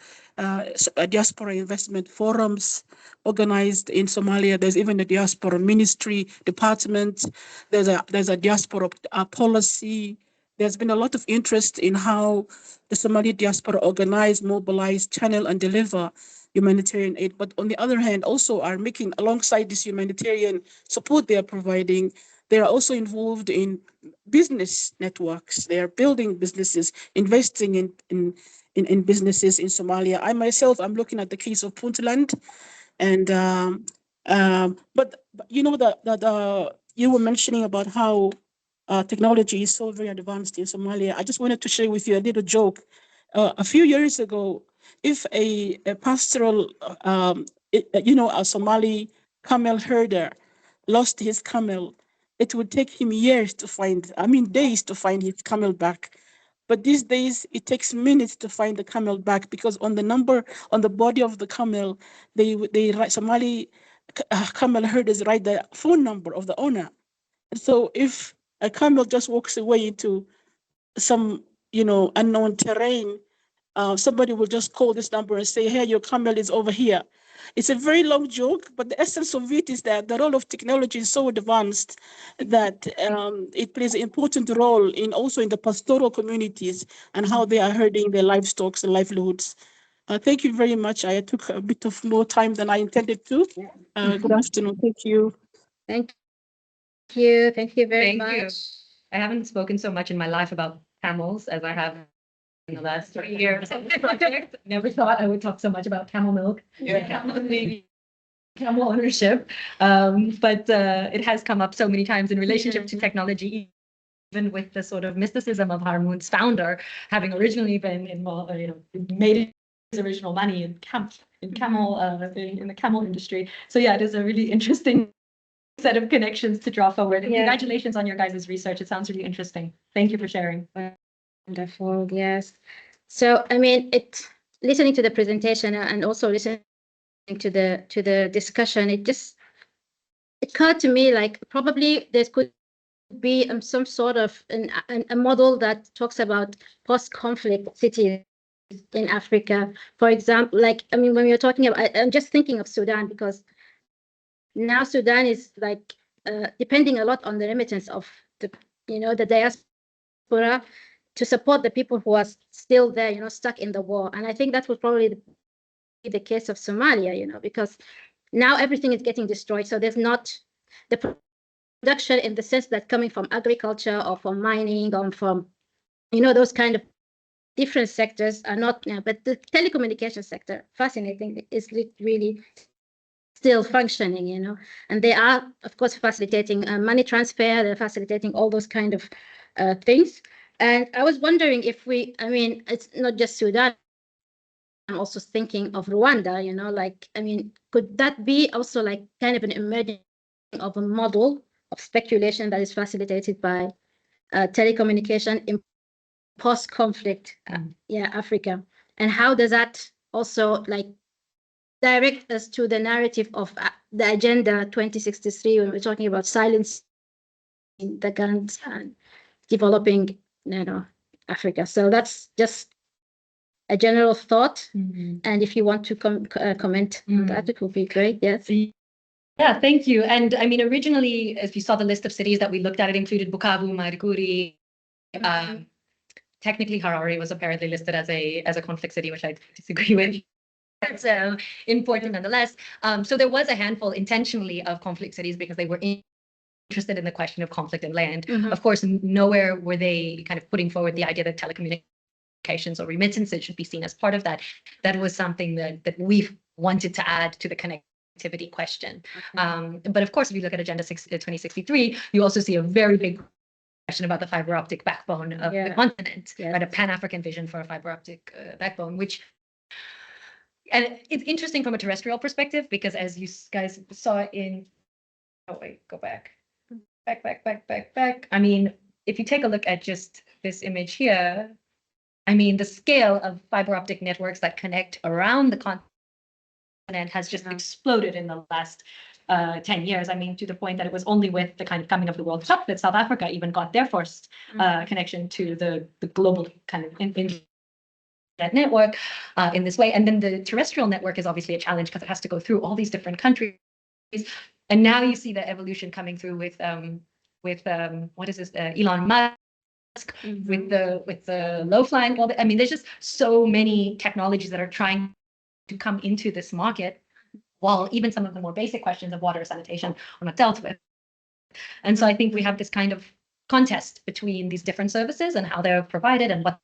diaspora investment forums organized in Somalia. There's even a diaspora ministry department. There's a diaspora policy. There's been a lot of interest in how the Somali diaspora organize, mobilize, channel, and deliver humanitarian aid. But on the other hand, also are making, alongside this humanitarian support they are providing, they are also involved in business networks. They are building businesses, investing in businesses in Somalia. I myself, I'm looking at the case of Puntland, and but you know that you were mentioning about how technology is so very advanced in Somalia. I just wanted to share with you a little joke. A few years ago, if a pastoral, a Somali camel herder lost his camel, it would take him days to find his camel back. But these days, it takes minutes to find the camel back because on the body of the camel, they write, Somali camel herders write the phone number of the owner. And so if a camel just walks away into some, unknown terrain, somebody will just call this number and say, hey, your camel is over here. It's a very long joke, but the essence of it is that the role of technology is so advanced that it plays an important role also in the pastoral communities and how they are herding their livestock and livelihoods. Thank you very much. I took a bit of more time than I intended to. Good afternoon. Thank you. Thank you. Thank you very Thank you. much. I haven't spoken so much in my life about camels as I have in the last 3 years of this project. Never thought I would talk so much about camel milk, camel ownership. But it has come up so many times in relationship to technology, even with the sort of mysticism of Harmun's founder, having originally been involved, made his original money in the camel industry. So yeah, it is a really interesting set of connections to draw forward. And congratulations on your guys' research. It sounds really interesting. Thank you for sharing. Wonderful. Yes. So, I mean, listening to the presentation and also listening to the discussion, it occurred to me like probably there could be some sort of a model that talks about post-conflict cities in Africa. For example, like, I mean, when you're talking about, I'm just thinking of Sudan, because now Sudan is like depending a lot on the remittance of the diaspora to support the people who are still there, stuck in the war. And I think that would probably be the case of Somalia, because now everything is getting destroyed. So there's not the production in the sense that coming from agriculture or from mining or from, those kind of different sectors are not, but the telecommunication sector, fascinating, is really still functioning, and they are, of course, facilitating money transfer, they're facilitating all those kind of things. And I was wondering if it's not just Sudan, I'm also thinking of Rwanda, like, could that be also like kind of an emerging of a model of speculation that is facilitated by telecommunication in post-conflict Africa? And how does that also like direct us to the narrative of the Agenda 2063 when we're talking about silencing the guns and developing, Africa? So that's just a general thought. And if you want to comment on that, it would be great. Yes. Yeah, thank you. And I mean, originally, as you saw the list of cities that we looked at, it included Bukavu, Maiduguri. Technically, Harare was apparently listed as a conflict city, which I disagree with. That's important nonetheless. So there was a handful intentionally of conflict cities because they were interested in the question of conflict and land. Of course, nowhere were they kind of putting forward the idea that telecommunications or remittances should be seen as part of that. That was something that we've wanted to add to the connectivity question. But of course, if you look at Agenda 2063, you also see a very big question about the fiber optic backbone of the continent, right? A Pan-African vision for a fiber optic backbone, and it's interesting from a terrestrial perspective, because as you guys saw go back. I mean, if you take a look at just this image here, I mean, the scale of fiber optic networks that connect around the continent has just exploded in the last 10 years. I mean, to the point that it was only with the kind of coming of the World Cup that South Africa even got their first connection to the global kind of internet network in this way. And then the terrestrial network is obviously a challenge because it has to go through all these different countries. And now you see the evolution coming through with what is this, Elon Musk, with the low flying orbit. I mean, there's just so many technologies that are trying to come into this market, while even some of the more basic questions of water sanitation are not dealt with. And so I think we have this kind of contest between these different services and how they're provided and what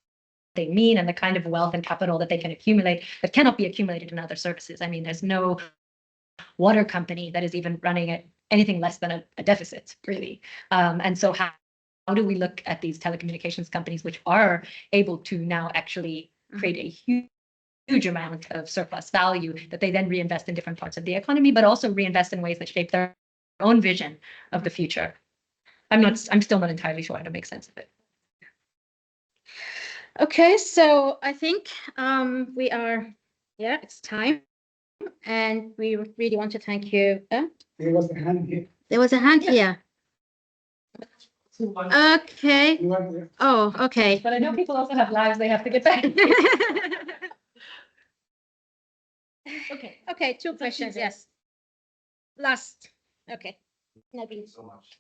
they mean and the kind of wealth and capital that they can accumulate that cannot be accumulated in other services. I mean, there's no water company that is even running at anything less than a deficit, really. And so how do we look at these telecommunications companies, which are able to now actually create a huge amount of surplus value that they then reinvest in different parts of the economy, but also reinvest in ways that shape their own vision of the future? I'm still not entirely sure how to make sense of it. Okay, so I think it's time. And we really want to thank you. There was a hand here. There was a hand here. Okay. Oh, okay. But I know people also have lives they have to get back. Okay, two questions, yes. Last. Okay. Thank you so much.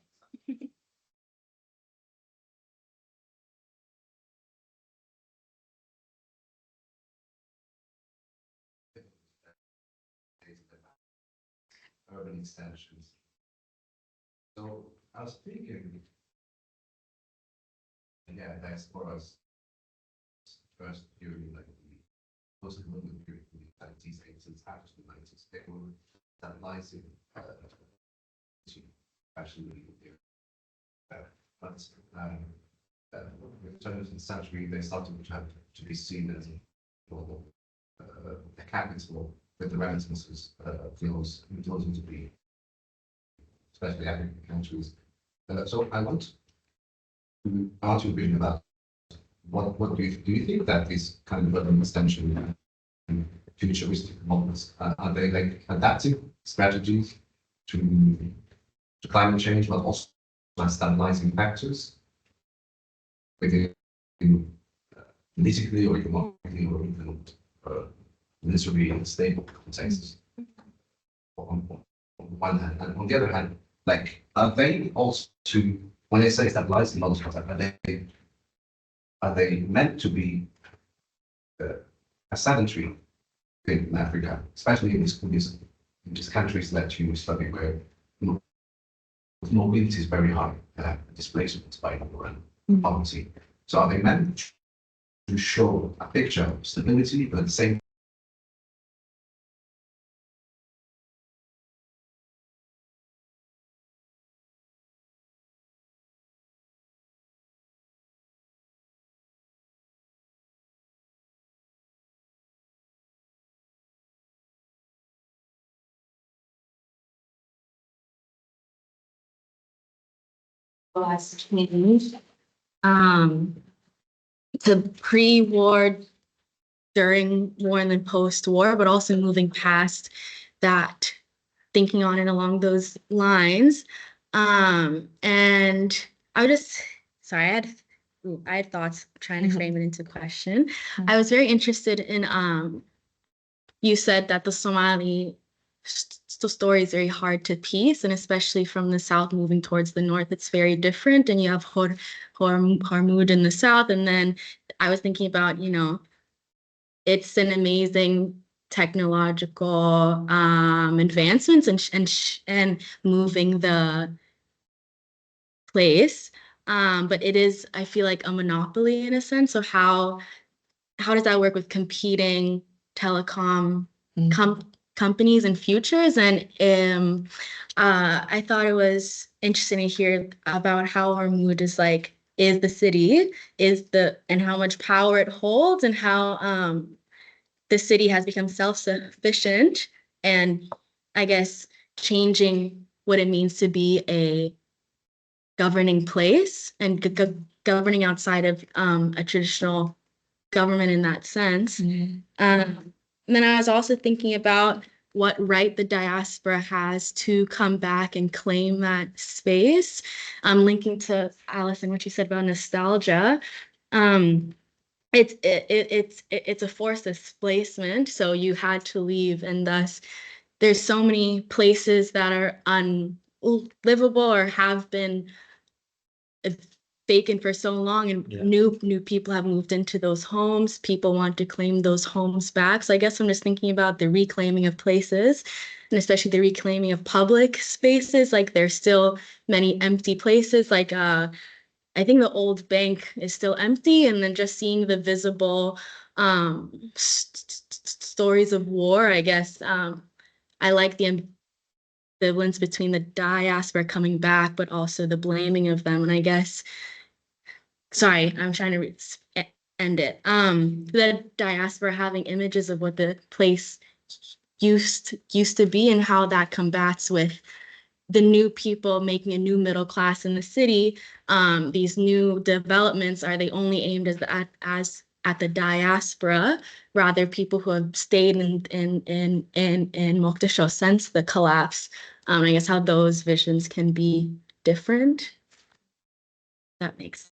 Urban extensions. So I was thinking, diasporas first during like the post-colonial period in the 90s, 80s, after the 90s, they were stabilizing actually but with turn of the century, they started to be seen as a capital with the remittances flows into the especially African countries. So I want to ask your opinion about what do you think that this kind of urban extension futuristic models are they like adaptive strategies to climate change, but also stabilizing factors within politically or economically or even militarily unstable consensus on one hand. And on the other hand, like, are they also, when they say stabilizing models, are they meant to be a sedentary thing in Africa, especially in these countries that you study where mobility is very high, displacement by number and poverty. So are they meant to show a picture of stability, but at the same Change to pre-war, during war, and then post-war, but also moving past that, thinking on it along those lines. And I would just, sorry, I had thoughts trying to frame it into question. I was very interested in, you said that the Somali story is very hard to piece, and especially from the south moving towards the north, it's very different. And you have Hormuz in the south, and then I was thinking about, you know, it's an amazing technological advancements and moving the place, but it is, I feel like, a monopoly in a sense. So how does that work with competing telecom companies and futures? And I thought it was interesting to hear about how Hormuz is like, is the city, and how much power it holds, and how the city has become self-sufficient, and I guess changing what it means to be a governing place and governing outside of a traditional government in that sense. Then I was also thinking about what right the diaspora has to come back and claim that space. Linking to Alice and what you said about nostalgia. It's a forced displacement, so you had to leave, and thus there's so many places that are unlivable or have been vacant for so long, and new people have moved into those homes. People want to claim those homes back. So I guess I'm just thinking about the reclaiming of places, and especially the reclaiming of public spaces. Like, there's still many empty places, like I think the old bank is still empty, and then just seeing the visible stories of war, I guess. I like the ambivalence between the diaspora coming back, but also the blaming of them. And I guess, sorry, I'm trying to end it. The diaspora having images of what the place used to be, and how that combats with the new people making a new middle class in the city. These new developments, are they only aimed at the diaspora, rather people who have stayed in Mogadishu since the collapse? I guess how those visions can be different. That makes sense.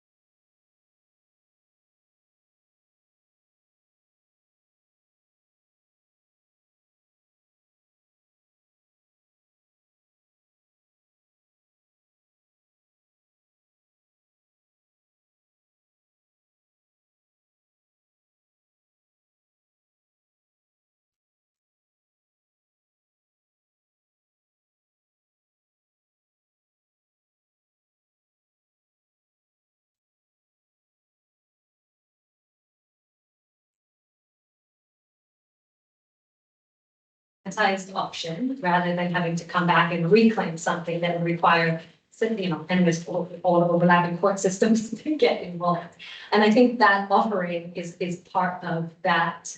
Option, rather than having to come back and reclaim something that would require, endless all overlapping court systems to get involved. And I think that offering is part of that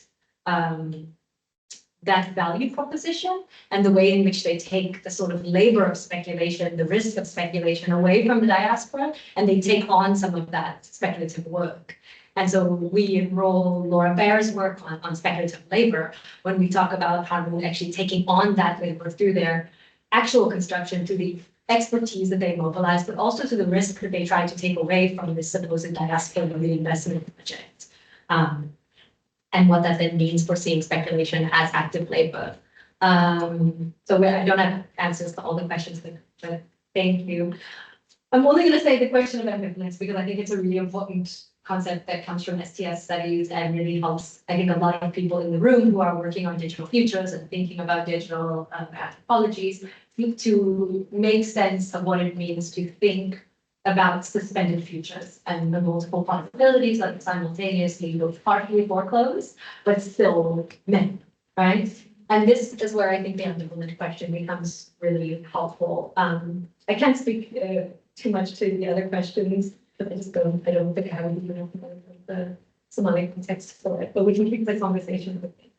that value proposition, and the way in which they take the sort of labor of speculation, the risk of speculation away from the diaspora, and they take on some of that speculative work. And so we enroll Laura Baer's work on speculative labor when we talk about how we're actually taking on that labor through their actual construction, through the expertise that they mobilize, but also to the risk that they try to take away from this supposed diaspora reinvestment project. And what that then means for seeing speculation as active labor. So I don't have answers to all the questions, but thank you. I'm only going to say the question of ambivalence because I think it's a really important concept that comes from STS studies and really helps, I think, a lot of people in the room who are working on digital futures and thinking about digital anthropologies to make sense of what it means to think about suspended futures and the multiple possibilities like simultaneously both partially foreclosed, but still men, right? And this is where I think the ambivalent question becomes really helpful. I can't speak too much to the other questions, but I don't think I have enough of the Somali context for it, but we can keep the conversation with me.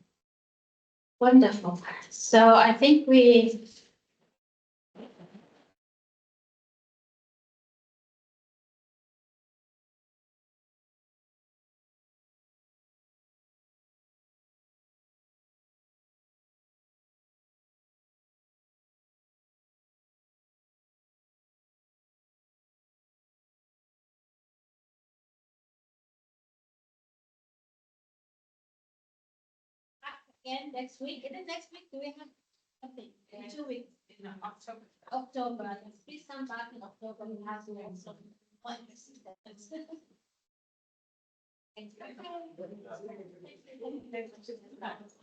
Wonderful. So I think we again next week. And then next week, do we have something? In 2 weeks. In October. October. Please come back in October. We have to have some. Thank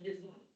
you.